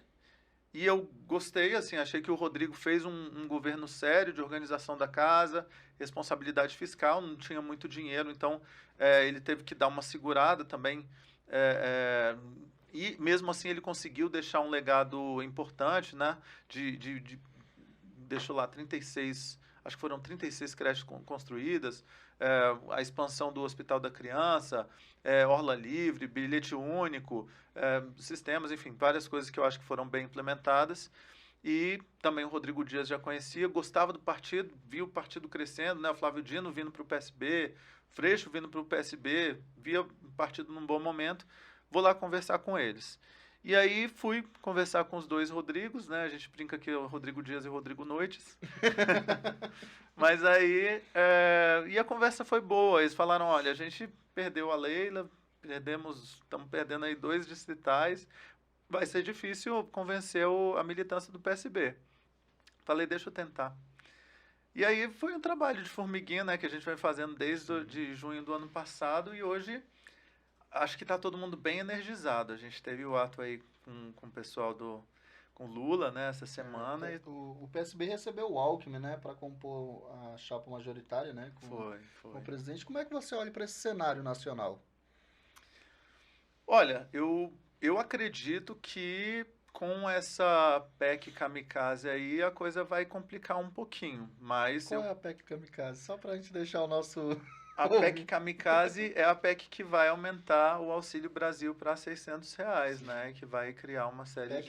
e eu gostei, assim, achei que o Rodrigo fez um governo sério de organização da casa, responsabilidade fiscal, não tinha muito dinheiro, então ele teve que dar uma segurada também. E mesmo assim ele conseguiu deixar um legado importante, né? Deixou lá 36, acho que foram 36 creches construídas, a expansão do Hospital da Criança, Orla Livre, bilhete único, sistemas, enfim, várias coisas que eu acho que foram bem implementadas. E também o Rodrigo Dias já conhecia, gostava do partido, viu o partido crescendo, né? O Flávio Dino vindo para o PSB, Freixo vindo para o PSB, via o partido num bom momento, vou lá conversar com eles. E aí fui conversar com os dois Rodrigos, né? A gente brinca que é o Rodrigo Dias e o Rodrigo Noites. Mas aí, e a conversa foi boa. Eles falaram, olha, a gente perdeu a Leila, estamos perdendo aí 2 distritais, vai ser difícil convencer a militância do PSB. Falei, deixa eu tentar. E aí foi um trabalho de formiguinha, né, que a gente vai fazendo desde de junho do ano passado, e hoje acho que está todo mundo bem energizado. A gente teve o ato aí com o pessoal com Lula, né, essa semana. O PSB recebeu o Alckmin, né, para compor a chapa majoritária, né, com o presidente. Como é que você olha para esse cenário nacional? Olha, eu acredito que com essa PEC kamikaze aí a coisa vai complicar um pouquinho, mas Qual é a PEC kamikaze? Só para a gente deixar o nosso... A PEC kamikaze é a PEC que vai aumentar o Auxílio Brasil para R$ 600, né? Que vai criar uma série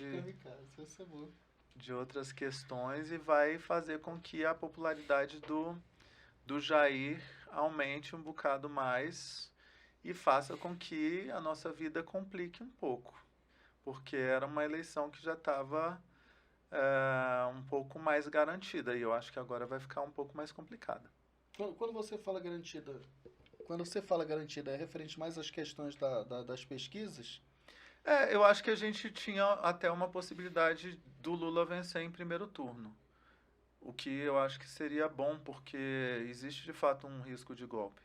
de outras questões e vai fazer com que a popularidade do Jair aumente um bocado mais e faça com que a nossa vida complique um pouco. Porque era uma eleição que já estava um pouco mais garantida e eu acho que agora vai ficar um pouco mais complicada. Quando você fala garantida, é referente mais às questões das pesquisas? Eu acho que a gente tinha até uma possibilidade do Lula vencer em primeiro turno. O que eu acho que seria bom, porque existe de fato um risco de golpe.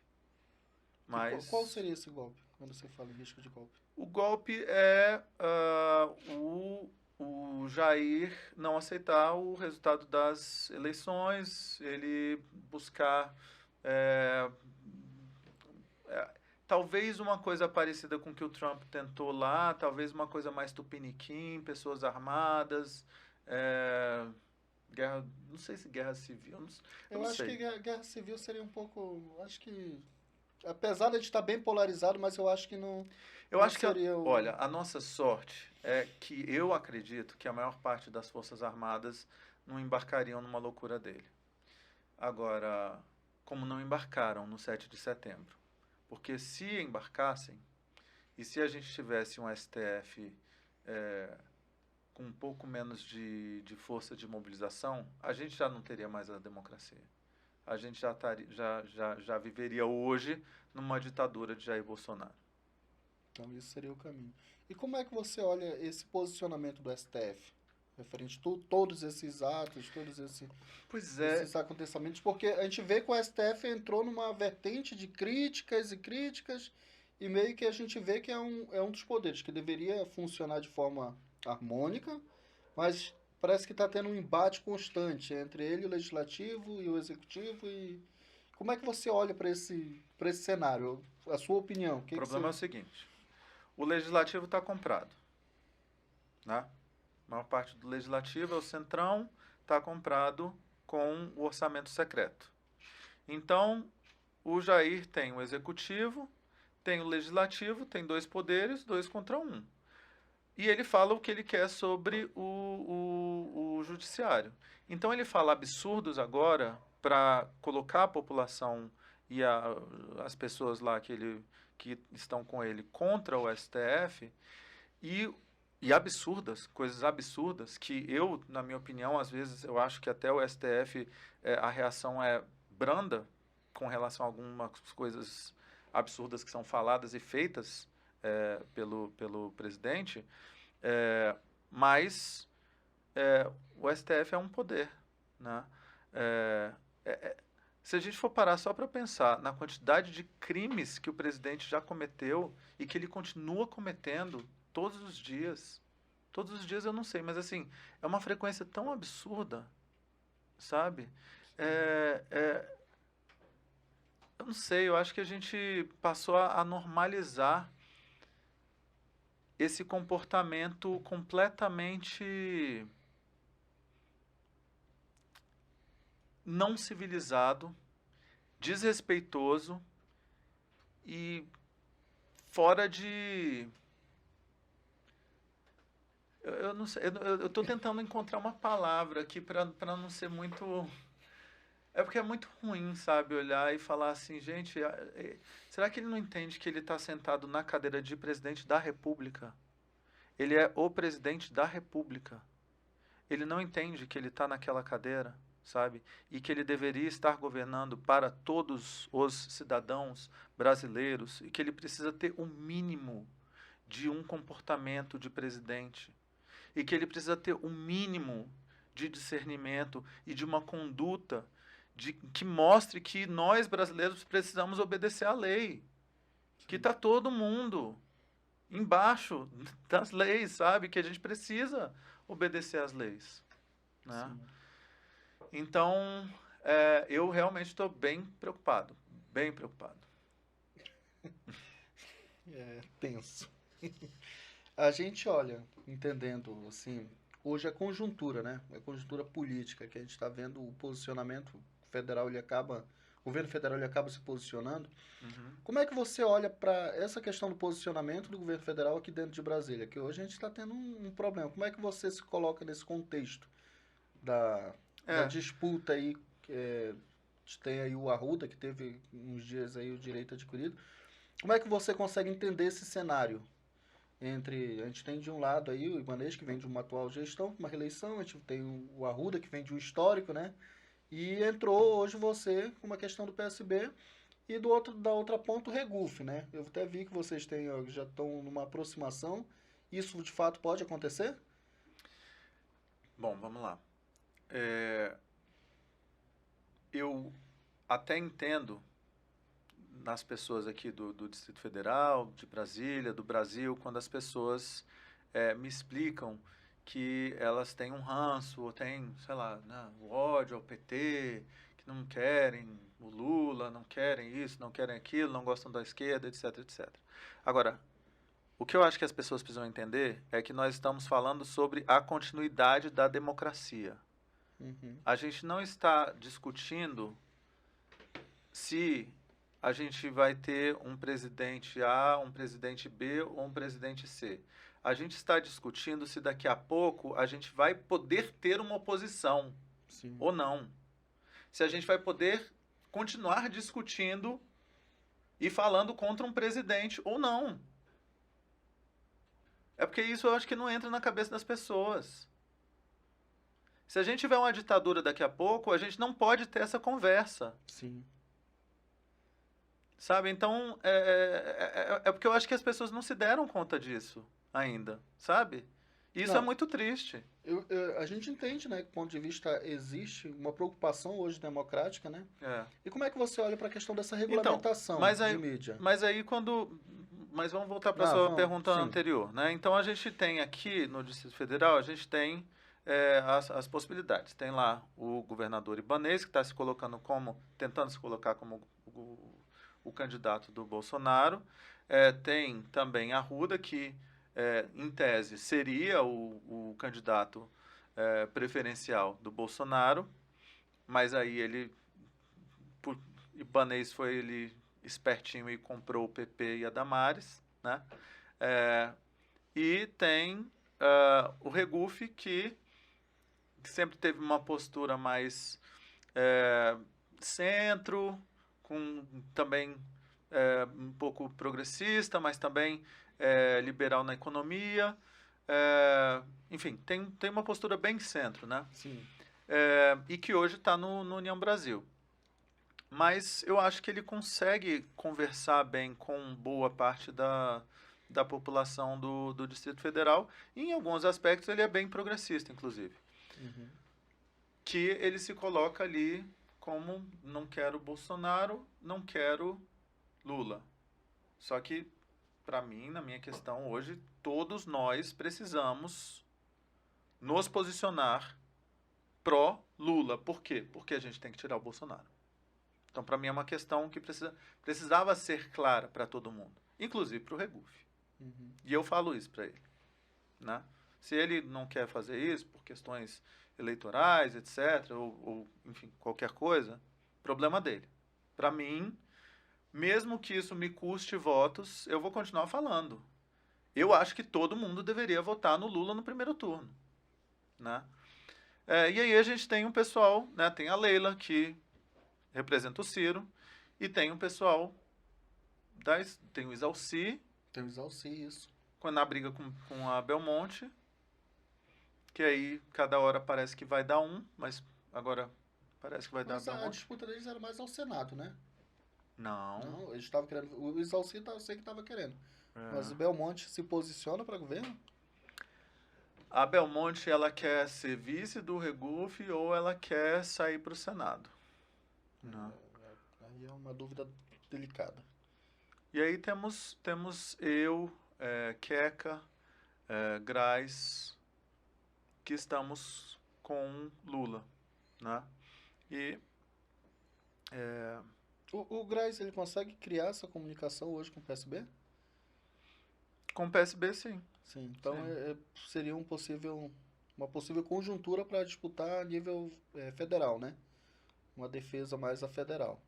Mas Qual seria esse golpe, quando você fala em risco de golpe? O golpe é o Jair não aceitar o resultado das eleições, ele buscar talvez uma coisa parecida com o que o Trump tentou lá, talvez uma coisa mais tupiniquim, pessoas armadas, guerra, não sei se guerra civil, eu acho que guerra civil seria um pouco, acho que, apesar de estar bem polarizado, mas eu acho que não. Eu acho que, olha, a nossa sorte é que eu acredito que a maior parte das Forças Armadas não embarcariam numa loucura dele. Agora, como não embarcaram no 7 de setembro. Porque se embarcassem, e se a gente tivesse um STF com um pouco menos de força de mobilização, a gente já não teria mais a democracia. a gente já viveria hoje numa ditadura de Jair Bolsonaro. Então, isso seria o caminho. E como é que você olha esse posicionamento do STF? Referente a todos esses atos, Pois é, esses acontecimentos, porque a gente vê que o STF entrou numa vertente de críticas e críticas, e meio que a gente vê que é um dos poderes que deveria funcionar de forma harmônica, mas parece que está tendo um embate constante entre ele, o legislativo, e o executivo. E como é que você olha para esse cenário? A sua opinião? o problema é o seguinte, o legislativo está comprado, né? A maior parte do legislativo é o Centrão, está comprado com o orçamento secreto. Então, o Jair tem o executivo, tem o legislativo, tem 2 poderes, 2 contra 1. E ele fala o que ele quer sobre o judiciário. Então, ele fala absurdos agora para colocar a população e as pessoas lá que estão com ele contra o STF e absurdas, coisas absurdas, que eu, na minha opinião, às vezes eu acho que até o STF, a reação é branda com relação a algumas coisas absurdas que são faladas e feitas pelo presidente, mas o STF é um poder, né? Se a gente for parar só para pensar na quantidade de crimes que o presidente já cometeu e que ele continua cometendo todos os dias eu não sei, mas assim, é uma frequência tão absurda, sabe? Eu não sei, eu acho que a gente passou a normalizar esse comportamento completamente não civilizado, desrespeitoso e fora de... Eu não sei, eu estou tentando encontrar uma palavra aqui para não ser muito... É porque é muito ruim, sabe, olhar e falar assim, gente, será que ele não entende que ele está sentado na cadeira de presidente da República? Ele é o presidente da República. Ele não entende que ele está naquela cadeira, sabe? E que ele deveria estar governando para todos os cidadãos brasileiros e que ele precisa ter o mínimo de um comportamento de presidente e que ele precisa ter o mínimo de discernimento e de uma conduta que mostre que nós brasileiros precisamos obedecer à lei, que está todo mundo embaixo das leis, sabe? Que a gente precisa obedecer às leis, né? Então, eu realmente estou bem preocupado, bem preocupado. É tenso. A gente olha, entendendo, assim, hoje é conjuntura, né? É conjuntura política, que a gente está vendo o posicionamento federal, o governo federal ele acaba se posicionando. Uhum. Como é que você olha para essa questão do posicionamento do governo federal aqui dentro de Brasília? Que hoje a gente está tendo um problema. Como é que você se coloca nesse contexto da disputa aí? Tem aí o Arruda, que teve uns dias aí o direito adquirido. Como é que você consegue entender esse cenário? A gente tem de um lado aí o Ibanez, que vem de uma atual gestão, uma reeleição, a gente tem o Arruda, que vem de um histórico, né? E entrou hoje você com uma questão do PSB e da outra ponta o Regufe, né? Eu até vi que vocês já estão numa aproximação. Isso de fato pode acontecer? Bom, vamos lá. Eu até entendo nas pessoas aqui do Distrito Federal, de Brasília, do Brasil, quando as pessoas me explicam que elas têm um ranço, ou têm, sei lá, né, o ódio ao PT, que não querem o Lula, não querem isso, não querem aquilo, não gostam da esquerda, etc, etc. Agora, o que eu acho que as pessoas precisam entender é que nós estamos falando sobre a continuidade da democracia. Uhum. A gente não está discutindo se a gente vai ter um presidente A, um presidente B ou um presidente C. A gente está discutindo se daqui a pouco a gente vai poder ter uma oposição. Sim. Ou não. Se a gente vai poder continuar discutindo e falando contra um presidente ou não. É porque isso eu acho que não entra na cabeça das pessoas. Se a gente tiver uma ditadura daqui a pouco, a gente não pode ter essa conversa. Sim. Sabe? Então, é porque eu acho que as pessoas não se deram conta disso ainda, sabe? Isso é Não. muito triste. A gente entende, né, que do ponto de vista existe uma preocupação hoje democrática, né? É. E como é que você olha para a questão dessa regulamentação mas aí, de mídia? Mas vamos voltar para a sua pergunta anterior, né? Então, a gente tem aqui no Distrito Federal, a gente tem as possibilidades. Tem lá o governador Ibanez, que está se colocando tentando se colocar como o candidato do Bolsonaro. Tem também a Arruda, que, em tese, seria o candidato preferencial do Bolsonaro, mas aí Ibanez foi ele espertinho e comprou o PP e a Damares, né? E tem o Regufe, que sempre teve uma postura mais centro, com também um pouco progressista, mas também liberal na economia. Enfim, tem uma postura bem centro, né? Sim. E que hoje está no União Brasil. Mas eu acho que ele consegue conversar bem com boa parte da população do Distrito Federal. E, em alguns aspectos, ele é bem progressista, inclusive. Uhum. Que ele se coloca ali como não quero Bolsonaro, não quero Lula. Só que, para mim, na minha questão hoje, todos nós precisamos nos posicionar pró-Lula. Por quê? Porque a gente tem que tirar o Bolsonaro. Então, para mim, é uma questão que precisava ser clara para todo mundo, inclusive para o Regufe. Uhum. E eu falo isso para ele, né? Se ele não quer fazer isso por questões eleitorais, etc., ou enfim, qualquer coisa, problema dele. Para mim, mesmo que isso me custe votos, eu vou continuar falando. Eu acho que todo mundo deveria votar no Lula no primeiro turno, né? E aí a gente tem um pessoal, né? Tem a Leila, que representa o Ciro, e tem um pessoal, tem o Isalci. Tem o Isalci, isso. Na briga com a Belmonte, que aí cada hora parece que vai dar um, mas agora parece que vai dar Belmonte. Mas a disputa deles era mais ao Senado, né? Não, eles estavam querendo. O Isalci eu sei que estava querendo. Mas o Belmonte se posiciona para governo? A Belmonte, ela quer ser vice do Regufe ou ela quer sair para o Senado. Não. Aí é uma dúvida delicada. E aí temos eu, Queca, Graz, que estamos com Lula, né? E o Graz, ele consegue criar essa comunicação hoje com o PSB? Com o PSB, sim. Sim, então Sim. seria uma possível conjuntura para disputar a nível federal, né? Uma defesa mais a federal.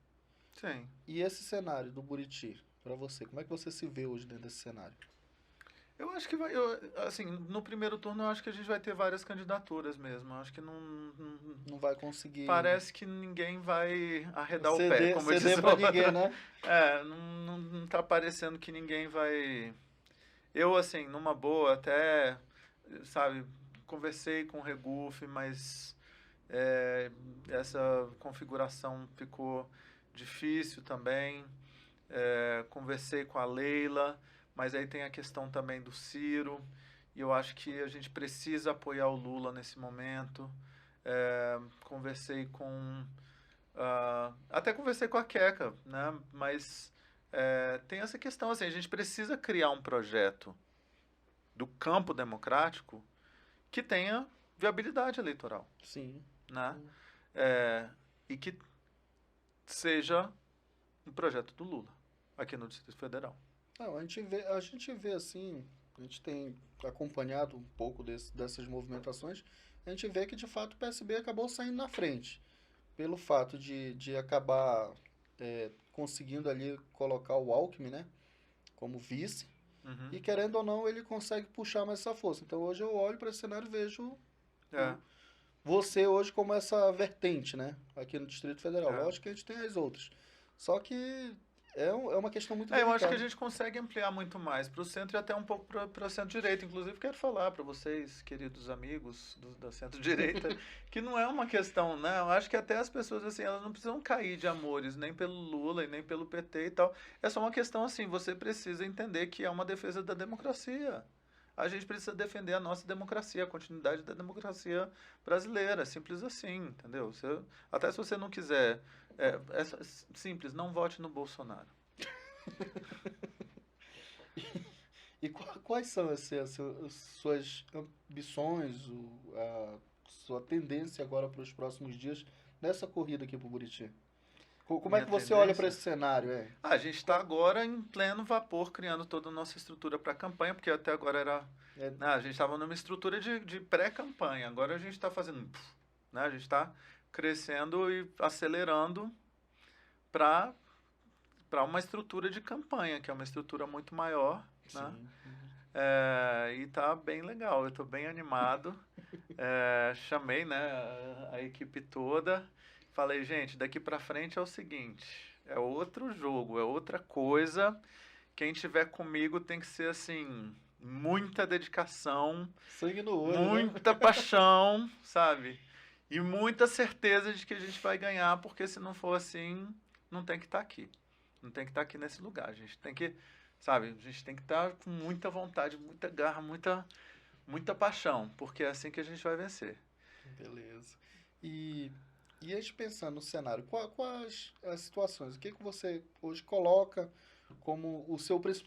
Sim. E esse cenário do Buriti, para você, como é que você se vê hoje dentro desse cenário? Eu acho que assim, no primeiro turno eu acho que a gente vai ter várias candidaturas mesmo. Eu acho que não vai conseguir. Parece que ninguém vai arredar o pé, como ceder para ninguém, né? Não tá parecendo que ninguém vai. Eu, assim, numa boa, até, sabe, conversei com o Regufe, mas essa configuração ficou difícil também. Conversei com a Leila, mas aí tem a questão também do Ciro, e eu acho que a gente precisa apoiar o Lula nesse momento. Conversei até conversei com a Queca, né? Mas tem essa questão, assim, a gente precisa criar um projeto do campo democrático que tenha viabilidade eleitoral. Sim. Né? E que seja um projeto do Lula aqui no Distrito Federal. Não, a gente vê assim, a gente tem acompanhado um pouco dessas movimentações, a gente vê que de fato o PSB acabou saindo na frente, pelo fato de acabar conseguindo ali colocar o Alckmin, né, como vice, e querendo ou não ele consegue puxar mais essa força. Então hoje eu olho para esse cenário e vejo você hoje como essa vertente, né, aqui no Distrito Federal. Lógico que a gente tem as outras, só que é uma questão muito Eu acho que a delicada. gente consegue ampliar muito mais para o centro e até um pouco para a centro-direita. Inclusive, quero falar para vocês, queridos amigos da centro-direita, que não é uma questão, né? Eu acho que até as pessoas, assim, elas não precisam cair de amores, nem pelo Lula e nem pelo PT e tal. É só uma questão, assim, você precisa entender que é uma defesa da democracia. A gente precisa defender a nossa democracia, a continuidade da democracia brasileira. Simples assim, entendeu? Até se você não quiser. É simples, não vote no Bolsonaro. E quais são as suas ambições, a sua tendência agora para os próximos dias nessa corrida aqui para o Buriti? Como é Minha que você olha para tendência? esse cenário? É? A gente está agora em pleno vapor criando toda a nossa estrutura para a campanha, porque até agora era. É, Né, a gente estava numa estrutura de pré-campanha, agora a gente está fazendo. Né, a gente está crescendo e acelerando para uma estrutura de campanha, que é uma estrutura muito maior. Né? sim. E tá bem legal, eu estou bem animado. Chamei, né, a equipe toda. Falei, gente, daqui para frente é o seguinte, é outro jogo, é outra coisa. Quem tiver comigo tem que ser assim, muita dedicação, Sangue no olho, né? muita paixão, sabe? E muita certeza de que a gente vai ganhar, porque se não for assim, não tem que estar aqui. Não tem que estar aqui nesse lugar. A gente tem que, sabe, a gente tem que estar com muita vontade, muita garra, muita paixão, porque é assim que a gente vai vencer. Beleza. E, e a gente pensando no cenário, quais as situações? O que você hoje coloca como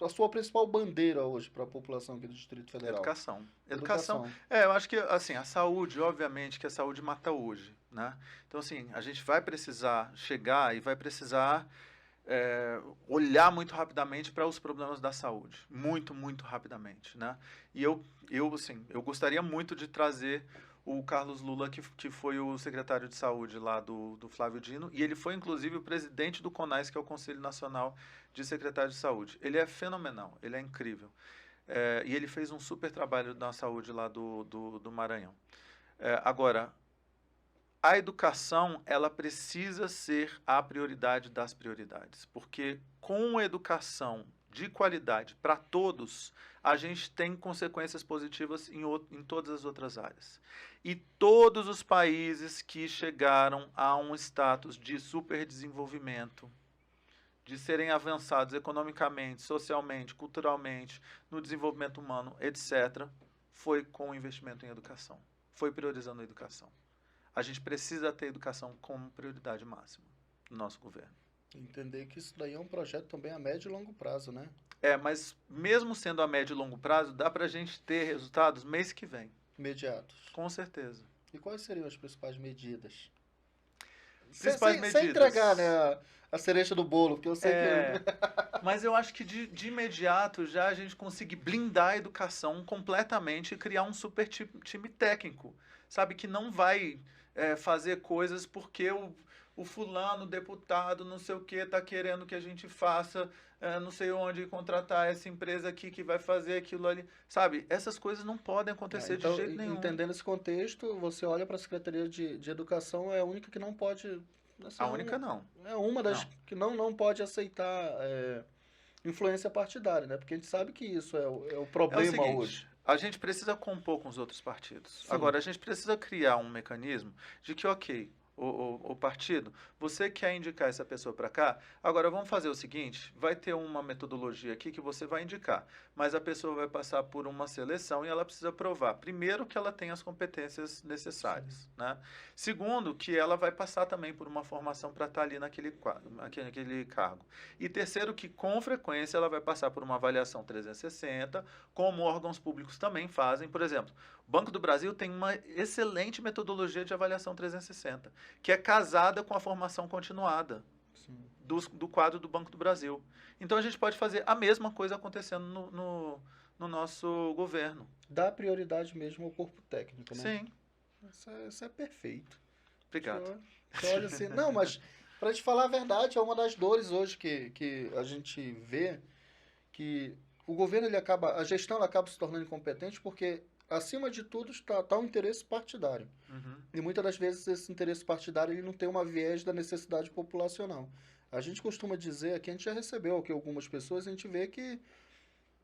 a sua principal bandeira hoje para a população aqui do Distrito Federal? Educação. Educação. Educação. Eu acho que, assim, a saúde, obviamente, que a saúde mata hoje, né? Então, assim, a gente vai precisar chegar e vai precisar olhar muito rapidamente para os problemas da saúde. Muito, muito rapidamente, né? E assim, eu gostaria muito de trazer o Carlos Lula, que foi o secretário de saúde lá do Flávio Dino, e ele foi, inclusive, o presidente do CONAS, que é o Conselho Nacional de Secretários de Saúde. Ele é fenomenal, ele é incrível. E ele fez um super trabalho na saúde lá do Maranhão. Agora, a educação, ela precisa ser a prioridade das prioridades, porque com educação de qualidade para todos, a gente tem consequências positivas em todas as outras áreas. E todos os países que chegaram a um status de superdesenvolvimento, de serem avançados economicamente, socialmente, culturalmente, no desenvolvimento humano, etc., foi com o investimento em educação, foi priorizando a educação. A gente precisa ter educação como prioridade máxima no nosso governo. Entender que isso daí é um projeto também a médio e longo prazo, né? Mas mesmo sendo a médio e longo prazo, dá para a gente ter resultados mês que vem. Imediatos. Com certeza. E quais seriam as principais medidas? Principais medidas. Sem entregar, né, a cereja do bolo, porque eu sei que... Mas eu acho que de imediato já a gente conseguir blindar a educação completamente e criar um super time técnico, sabe? Que não vai fazer coisas porque o fulano, deputado, não sei o que, está querendo que a gente faça, não sei onde, contratar essa empresa aqui que vai fazer aquilo ali. Sabe? Essas coisas não podem acontecer Então, de jeito nenhum. entendendo esse contexto, você olha para a Secretaria de Educação, é a única que não pode... Assim, A única não. É uma das Não. que não pode aceitar influência partidária, né? Porque a gente sabe que isso é o problema seguinte, hoje. a gente precisa compor com os outros partidos. Sim. Agora, a gente precisa criar um mecanismo de que, ok, o partido, você quer indicar essa pessoa para cá, agora vamos fazer o seguinte, vai ter uma metodologia aqui que você vai indicar, mas a pessoa vai passar por uma seleção e ela precisa provar, primeiro, que ela tem as competências necessárias, né? Segundo, que ela vai passar também por uma formação para estar ali naquele cargo. E terceiro, que com frequência ela vai passar por uma avaliação 360, como órgãos públicos também fazem. Por exemplo, o Banco do Brasil tem uma excelente metodologia de avaliação 360, que é casada com a formação continuada do quadro do Banco do Brasil. Então a gente pode fazer a mesma coisa acontecendo no nosso governo. Dá prioridade mesmo ao corpo técnico, né? Sim. Isso é perfeito. Obrigado. Você olha assim, não, mas para te falar a verdade, é uma das dores hoje que a gente vê que o governo a gestão ela acaba se tornando incompetente porque acima de tudo, está o interesse partidário. Uhum. E muitas das vezes esse interesse partidário ele não tem uma viés da necessidade populacional. A gente costuma dizer, aqui a gente já recebeu aqui algumas pessoas, a gente vê que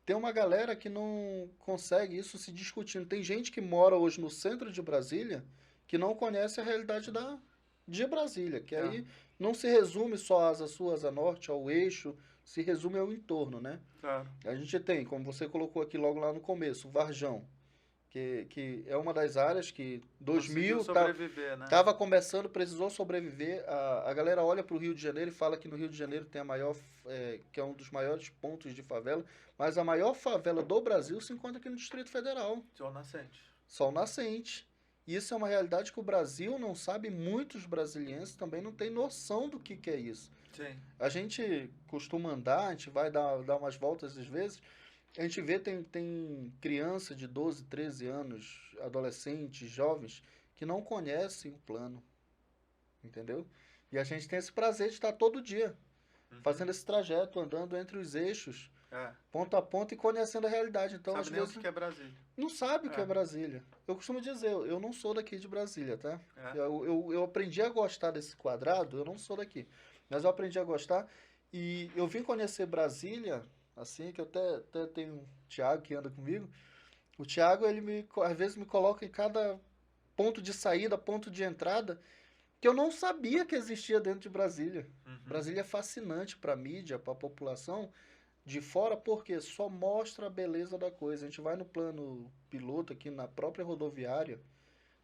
tem uma galera que não consegue isso se discutindo. Tem gente que mora hoje no centro de Brasília que não conhece a realidade de Brasília, que É. aí não se resume só à Asa Sul, Asa Norte, ao eixo, se resume ao entorno, né? Claro. A gente tem, como você colocou aqui logo lá no começo, o Varjão, que é uma das áreas que Conseguiu 2000 sobreviver, né? estava começando, precisou sobreviver. A galera olha para o Rio de Janeiro e fala que no Rio de Janeiro tem a maior, que é um dos maiores pontos de favela, mas a maior favela do Brasil se encontra aqui no Distrito Federal, Sol nascente. Sol Nascente. Isso é uma realidade que o Brasil não sabe, muitos brasilienses também não têm noção do que é isso. Sim. A gente costuma andar, a gente vai dar umas voltas às vezes, a gente vê tem criança de 12, 13 anos, adolescentes, jovens, que não conhecem o plano, entendeu? E a gente tem esse prazer de estar todo dia Uhum. fazendo esse trajeto, andando entre os eixos, É. ponto a ponto e conhecendo a realidade. Então, Sabe às nem vezes, o que é Brasília. não sabe o que É. é Brasília. Eu costumo dizer, eu não sou daqui de Brasília, tá? É. Eu aprendi a gostar desse quadrado, eu não sou daqui. Mas eu aprendi a gostar e eu vim conhecer Brasília, assim, que eu até tenho um Thiago que anda comigo. O Thiago, às vezes me coloca em cada ponto de saída, ponto de entrada, que eu não sabia que existia dentro de Brasília. Uhum. Brasília é fascinante para a mídia, para a população de fora, porque só mostra a beleza da coisa. A gente vai no plano piloto aqui na própria rodoviária,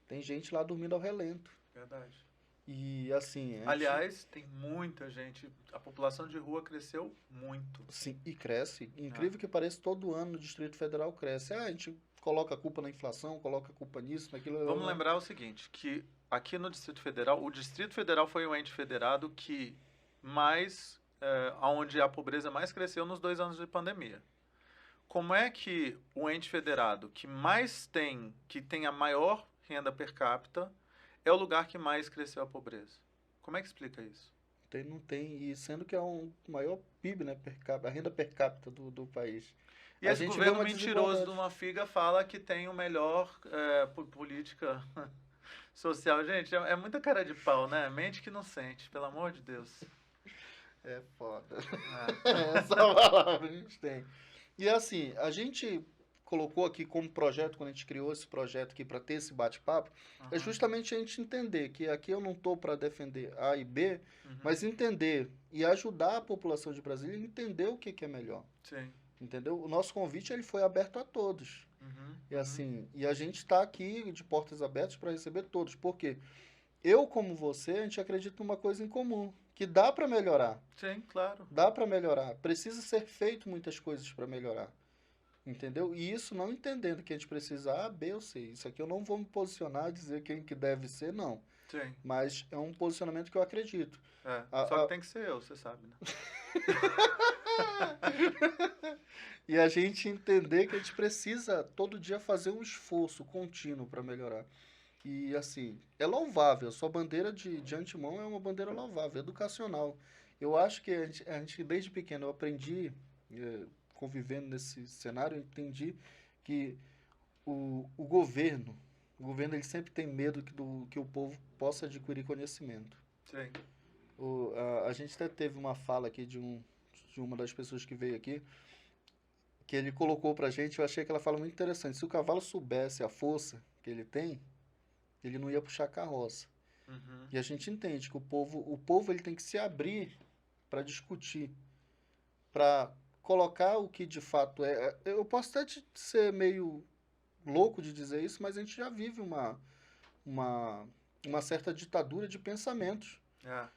tem gente lá dormindo ao relento. Verdade. E assim, Aliás, tem muita gente. A população de rua cresceu muito. sim, e cresce. Incrível que pareça, todo ano no Distrito Federal cresce. A gente coloca a culpa na inflação, coloca a culpa nisso, naquilo. Vamos lembrar o seguinte, que aqui no Distrito Federal, o Distrito Federal foi o ente federado que mais, onde a pobreza mais cresceu nos 2 anos de pandemia. Como é que o ente federado que mais tem, que tem a maior renda per capita, é o lugar que mais cresceu a pobreza? Como é que explica isso? Não tem, e sendo que é um maior PIB, né, per capita, a renda per capita do país. E A esse gente vê governo uma mentiroso desigualdade. de uma figa fala que tem o melhor política social. Gente, é muita cara de pau, né? Mente que não sente, pelo amor de Deus. É foda. É. Essa palavra a gente tem. E assim, a gente colocou aqui como projeto, quando a gente criou esse projeto aqui para ter esse bate-papo, é Uhum. justamente a gente entender que aqui eu não estou para defender A e B, Uhum. mas entender e ajudar a população de Brasília a entender o que é melhor. Sim. Entendeu? O nosso convite ele foi aberto a todos. Uhum. E assim, e a gente está aqui de portas abertas para receber todos. Porque eu, como você, a gente acredita numa coisa em comum, que dá para melhorar. Sim, claro. Dá para melhorar. Precisa ser feito muitas coisas para melhorar. Entendeu? E isso não entendendo que a gente precisa A, B ou C. Isso aqui eu não vou me posicionar, dizer quem que deve ser, não. Sim. Mas é um posicionamento que eu acredito. Só que tem que ser eu, você sabe, né? E a gente entender que a gente precisa todo dia fazer um esforço contínuo para melhorar. E assim, é louvável. Sua bandeira de antemão é uma bandeira louvável, educacional. Eu acho que a gente desde pequeno, eu aprendi, convivendo nesse cenário, eu entendi que o governo ele sempre tem medo que o povo possa adquirir conhecimento. Sim. A gente até teve uma fala aqui de uma das pessoas que veio aqui, que ele colocou pra gente, eu achei aquela fala muito interessante. Se o cavalo soubesse a força que ele tem, ele não ia puxar a carroça. Uhum. E a gente entende que o povo ele tem que se abrir para discutir, para colocar o que de fato é. Eu posso até ser meio louco de dizer isso, mas a gente já vive uma certa ditadura de pensamentos. É.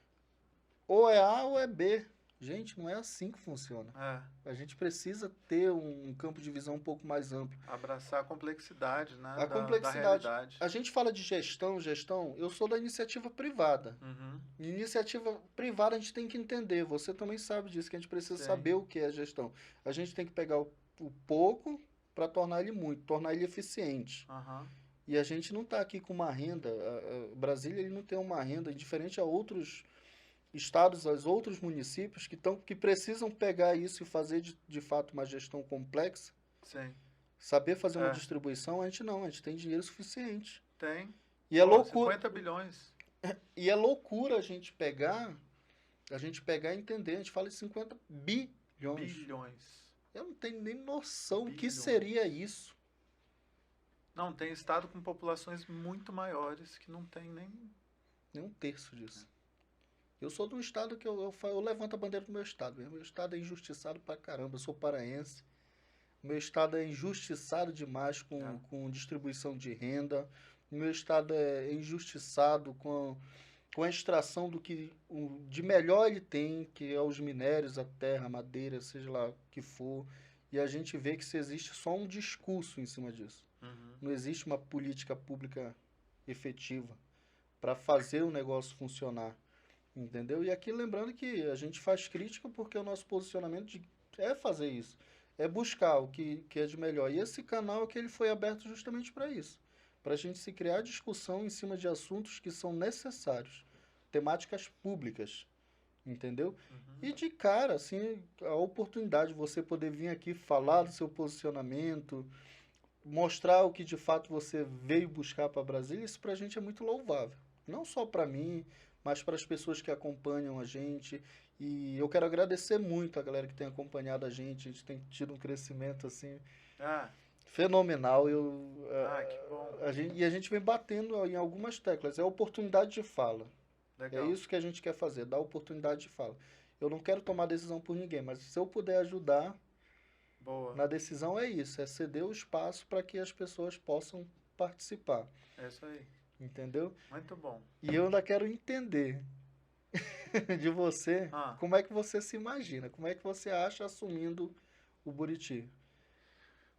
Ou é A ou é B. Gente, não é assim que funciona. É. A gente precisa ter um campo de visão um pouco mais amplo. Abraçar a complexidade, né? A da complexidade. realidade. A gente fala de gestão, eu sou da iniciativa privada. Uhum. Iniciativa privada a gente tem que entender. Você também sabe disso, que a gente precisa Sim. saber o que é gestão. A gente tem que pegar o pouco para tornar ele muito, tornar ele eficiente. Uhum. E a gente não está aqui com uma renda. Brasília ele não tem uma renda, diferente a outros estados, aos outros municípios que precisam pegar isso e fazer de fato uma gestão complexa. Sim. Saber fazer uma distribuição, a gente tem dinheiro suficiente. Tem. E é loucura. 50 bilhões. E é loucura a gente pegar e entender. A gente fala em 50 bilhões. Eu não tenho nem noção o que seria isso. Não, tem estado com populações muito maiores que não tem nem um terço disso. Eu sou de um estado que eu levanto a bandeira do meu estado. Meu estado é injustiçado pra caramba. Eu sou paraense. Meu estado é injustiçado demais com distribuição de renda. Meu estado é injustiçado com a extração do que de melhor ele tem, que é os minérios, a terra, a madeira, seja lá o que for. E a gente vê que se existe só um discurso em cima disso. Não existe uma política pública efetiva para fazer o negócio funcionar. Entendeu? E aqui lembrando que a gente faz crítica porque o nosso posicionamento é fazer isso. É buscar o que é de melhor. E esse canal aqui ele foi aberto justamente para isso. Para a gente se criar discussão em cima de assuntos que são necessários. Temáticas públicas. Entendeu? E de cara, assim, a oportunidade de você poder vir aqui falar do seu posicionamento, mostrar o que de fato você veio buscar para Brasília, isso para a gente é muito louvável. Não só para mim, mas para as pessoas que acompanham a gente. E eu quero agradecer muito a galera que tem acompanhado a gente tem tido um crescimento assim fenomenal. Que bom. A gente vem batendo em algumas teclas. É oportunidade de fala. Legal. É isso que a gente quer fazer, dar oportunidade de fala. Eu não quero tomar decisão por ninguém, mas se eu puder ajudar na decisão é isso, é ceder o espaço para que as pessoas possam participar. É isso aí. Entendeu? Muito bom. E eu ainda quero entender de você como é que você se imagina, como é que você acha assumindo o Buriti.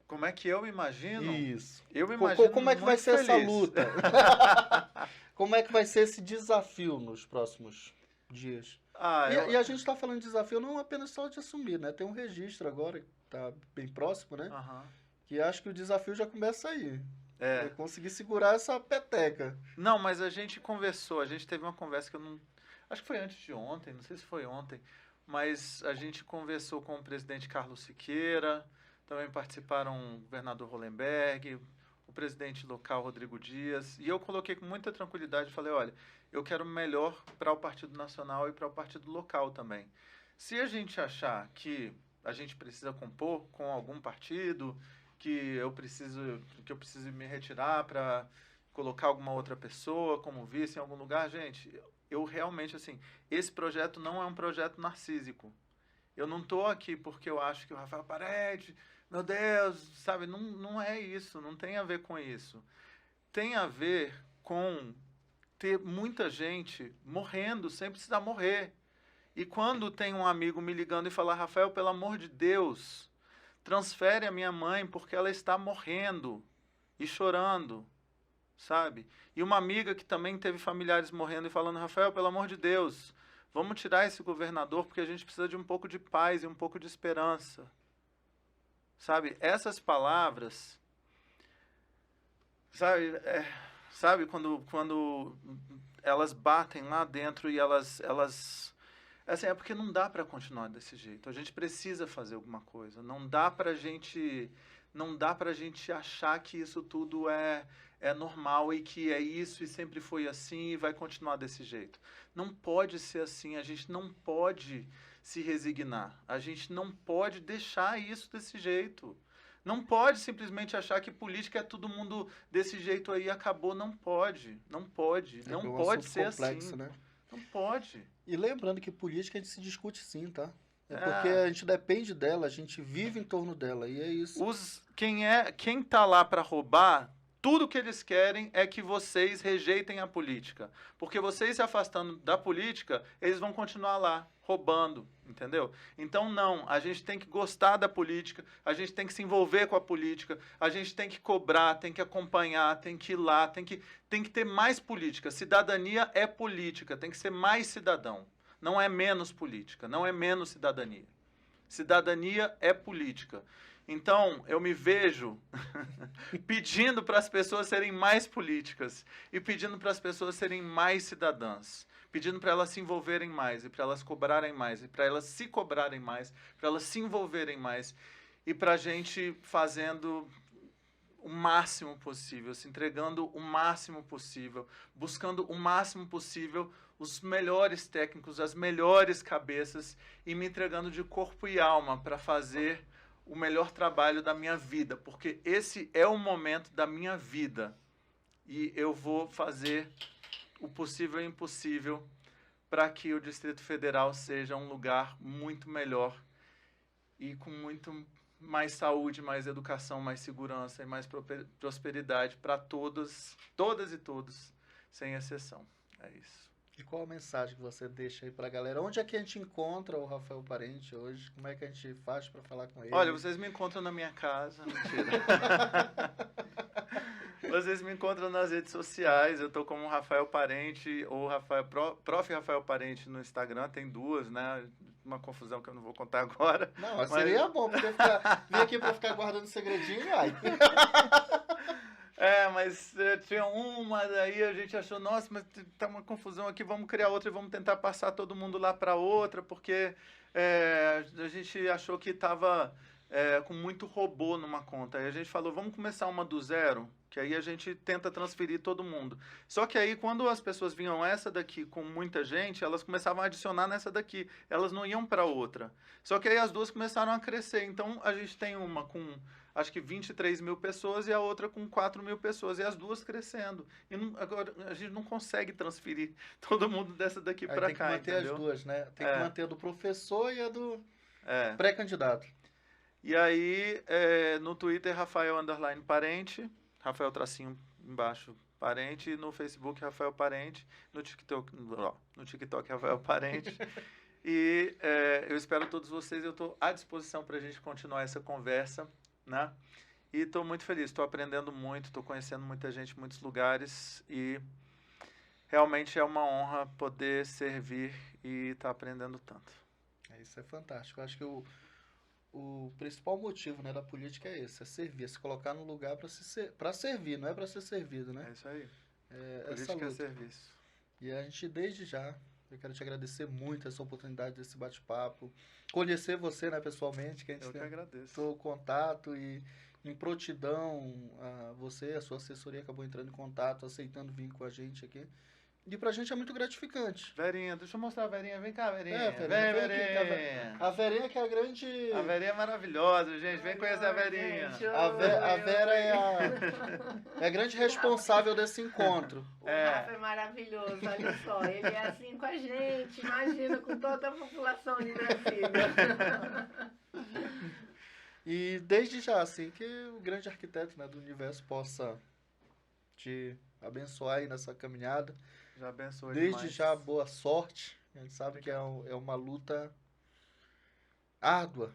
Como é que eu me imagino? Isso. Eu me imagino como é que vai ser feliz. essa luta? Como é que vai ser esse desafio nos próximos dias? E a gente está falando de desafio não apenas só de assumir, né? Tem um registro agora, que está bem próximo, né? Que acho que o desafio já começa aí. É conseguir segurar essa peteca. Não, mas a gente conversou, a gente teve uma conversa que eu não... Acho que foi antes de ontem, não sei se foi ontem, mas a gente conversou com o presidente Carlos Siqueira, também participaram o governador Hollenberg, o presidente local Rodrigo Dias, e eu coloquei com muita tranquilidade e falei, olha, eu quero melhor para o Partido Nacional e para o Partido Local também. Se a gente achar que a gente precisa compor com algum partido, que eu preciso me retirar para colocar alguma outra pessoa como vice em algum lugar, gente, eu realmente, assim, esse projeto não é um projeto narcísico. Eu não estou aqui porque eu acho que o Rafael Parede, meu Deus, sabe, não é isso, não tem a ver com isso. Tem a ver com ter muita gente morrendo sem precisar morrer. E quando tem um amigo me ligando e fala, Rafael, pelo amor de Deus, transfere a minha mãe porque ela está morrendo e chorando, sabe? E uma amiga que também teve familiares morrendo e falando, Rafael, pelo amor de Deus, vamos tirar esse governador porque a gente precisa de um pouco de paz e um pouco de esperança. Sabe? Essas palavras, sabe quando elas batem lá dentro e elas assim, é porque não dá para continuar desse jeito. A gente precisa fazer alguma coisa. Não dá pra gente achar que isso tudo é normal e que é isso e sempre foi assim e vai continuar desse jeito. Não pode ser assim. A gente não pode se resignar. A gente não pode deixar isso desse jeito. Não pode simplesmente achar que política é todo mundo desse jeito aí e acabou. Não pode. Não pode. Não pode ser complexo, assim. Né? Não pode. E lembrando que política a gente se discute sim, tá? Porque a gente depende dela, a gente vive em torno dela, e é isso. Quem tá lá para roubar, tudo que eles querem é que vocês rejeitem a política. Porque vocês se afastando da política, eles vão continuar lá, roubando, entendeu? Então, não, a gente tem que gostar da política, a gente tem que se envolver com a política, a gente tem que cobrar, tem que acompanhar, tem que ir lá, tem que ter mais política. Cidadania é política, tem que ser mais cidadão. Não é menos política, não é menos cidadania. Cidadania é política. Então, eu me vejo pedindo para as pessoas serem mais políticas e pedindo para as pessoas serem mais cidadãs, pedindo para elas se envolverem mais e para elas cobrarem mais e para elas se cobrarem mais, para elas se envolverem mais e para a gente fazendo o máximo possível, se entregando o máximo possível, buscando o máximo possível os melhores técnicos, as melhores cabeças e me entregando de corpo e alma para fazer o melhor trabalho da minha vida, porque esse é o momento da minha vida e eu vou fazer o possível e impossível para que o Distrito Federal seja um lugar muito melhor e com muito mais saúde, mais educação, mais segurança e mais prosperidade para todas e todos, sem exceção. É isso. E qual a mensagem que você deixa aí pra galera? Onde é que a gente encontra o Rafael Parente hoje? Como é que a gente faz para falar com ele? Olha, vocês me encontram na minha casa, mentira. Vocês me encontram nas redes sociais, eu tô como Rafael Parente ou Prof. Rafael Parente no Instagram, tem duas, né? Uma confusão que eu não vou contar agora. Não, mas seria bom, porque vir aqui para ficar guardando segredinho, ai. Mas tinha uma, daí a gente achou, nossa, mas tá uma confusão aqui, vamos criar outra e vamos tentar passar todo mundo lá para outra, porque a gente achou que estava com muito robô numa conta. Aí a gente falou, vamos começar uma do zero, que aí a gente tenta transferir todo mundo. Só que aí, quando as pessoas vinham essa daqui com muita gente, elas começavam a adicionar nessa daqui. Elas não iam para outra. Só que aí as duas começaram a crescer. Então, a gente tem uma com, acho que 23 mil pessoas e a outra com 4 mil pessoas. E as duas crescendo. E agora, a gente não consegue transferir todo mundo dessa daqui para cá, tem que manter entendeu? as duas, né? Tem que manter a do professor e a do pré-candidato. E aí, no Twitter, Rafael_Parente. Rafael tracinho embaixo, Parente, no Facebook, Rafael Parente, no TikTok, Rafael Parente. E eu espero todos vocês, eu estou à disposição para a gente continuar essa conversa, né? E estou muito feliz, estou aprendendo muito, estou conhecendo muita gente, muitos lugares e realmente é uma honra poder servir e estar aprendendo tanto. Isso é fantástico. Eu acho que o principal motivo, né, da política é esse, é servir, é se colocar no lugar para servir, não é para ser servido, né? É isso aí. Política é serviço. E a gente, desde já, eu quero te agradecer muito essa oportunidade desse bate-papo, conhecer você, né, pessoalmente, que a gente que agradeço. o contato e em prontidão, você, a sua assessoria acabou entrando em contato, aceitando vir com a gente aqui. E pra gente é muito gratificante. Verinha, deixa eu mostrar a Verinha. Vem cá, Verinha. Vem, Verinha. A Verinha que é a grande... A Verinha é maravilhosa, gente. Vem conhecer a Verinha. A Vera é a grande responsável desse encontro. O Rafa é maravilhoso, olha só. Ele é assim com a gente, imagina, com toda a população de Brasília. E desde já, assim, que o grande arquiteto, né, do universo possa te abençoar aí nessa caminhada. Já abençoe Desde demais. já, boa sorte. A gente sabe que é uma luta árdua.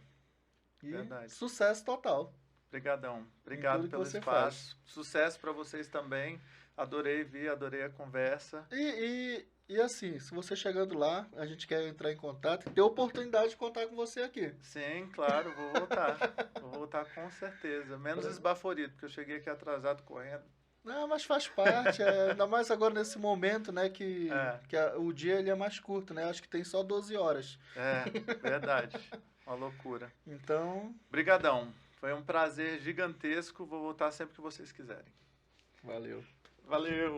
E Verdade. sucesso total. Obrigadão. Obrigado pelo espaço. Sucesso para vocês também. Adorei vir, adorei a conversa. E assim, se você chegando lá, a gente quer entrar em contato e ter a oportunidade de contar com você aqui. Sim, claro, vou voltar. Vou voltar com certeza. Menos esbaforido, porque eu cheguei aqui atrasado correndo. Não, mas faz parte, ainda mais agora nesse momento, né, que o dia ele é mais curto, né, acho que tem só 12 horas. Verdade, uma loucura. Então... Brigadão, foi um prazer gigantesco, vou voltar sempre que vocês quiserem. Valeu. Valeu!